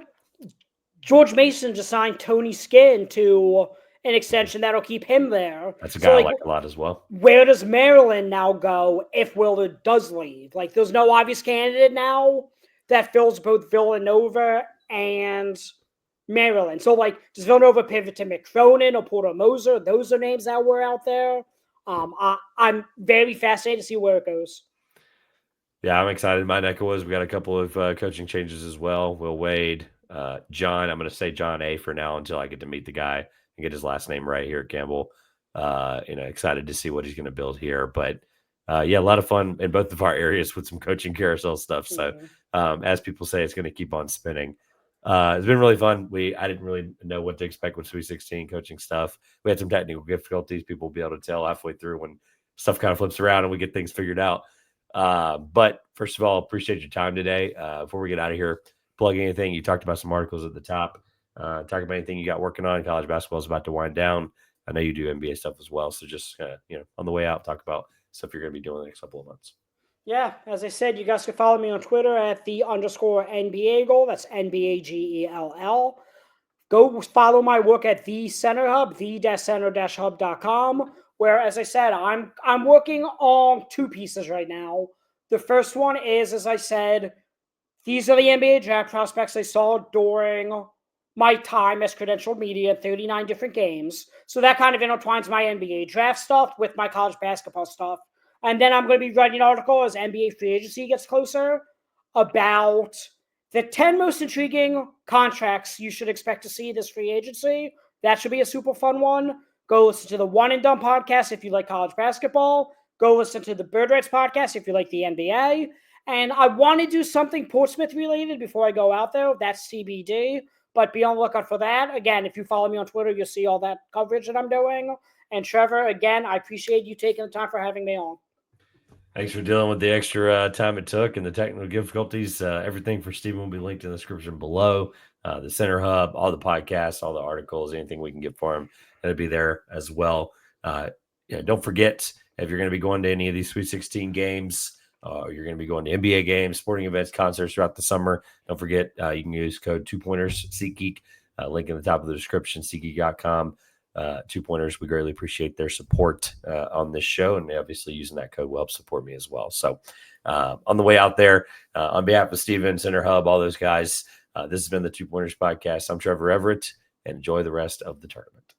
George Mason just signed Tony Skinn to an extension that'll keep him there. That's a guy I like a lot as well. Where does Maryland now go if Willard does leave? Like, there's no obvious candidate now that fills both Villanova and Maryland. So, like, does Villanova pivot to McCronin or Porter Moser? Those are names that were out there. I'm very fascinated to see where it goes. Yeah, I'm excited. My neck of woods, we got a couple of coaching changes as well. Will Wade, John. I'm going to say John A for now until I get to meet the guy and get his last name right here at Campbell. Excited to see what he's going to build here. But yeah, a lot of fun in both of our areas with some coaching carousel stuff. So as people say, it's going to keep on spinning. It's been really fun. I didn't really know what to expect with Sweet 16 coaching stuff. We had some technical difficulties. People will be able to tell halfway through when stuff kind of flips around and we get things figured out. But first of all, appreciate your time today. Before we get out of here, plug anything. You talked about some articles at the top. Talk about anything you got working on. College basketball is about to wind down. I know you do NBA stuff as well. So just on the way out, talk about stuff you're going to be doing the next couple of months. Yeah, as I said, you guys can follow me on Twitter at _NBAGel. That's NBAGELL. Go follow my work at the Center Hub, the-center-hub.com, where, as I said, I'm working on 2 pieces right now. The first one is, as I said, these are the NBA draft prospects I saw during my time as credentialed media, 39 different games. So that kind of intertwines my NBA draft stuff with my college basketball stuff. And then I'm going to be writing an article as NBA free agency gets closer about the 10 most intriguing contracts you should expect to see this free agency. That should be a super fun one. Go listen to the One and Done podcast if you like college basketball. Go listen to the Bird Rights podcast if you like the NBA. And I want to do something Portsmouth related before I go out there. That's TBD. But be on the lookout for that. Again, if you follow me on Twitter, you'll see all that coverage that I'm doing. And Trevor, again, I appreciate you taking the time for having me on. Thanks for dealing with the extra time it took and the technical difficulties. Everything for Stephen will be linked in the description below. The Center Hub, all the podcasts, all the articles, anything we can get for him, it'll be there as well. Don't forget, if you're going to be going to any of these Sweet 16 games, you're going to be going to NBA games, sporting events, concerts throughout the summer, don't forget you can use code 2pointers, SeatGeek, link in the top of the description, SeatGeek.com. 2-pointers, we greatly appreciate their support on this show, and obviously using that code will help support me as well. So on the way out there, on behalf of Steven, Center Hub, all those guys, this has been the 2-Pointers Podcast. I'm Trevor Everett, and enjoy the rest of the tournament.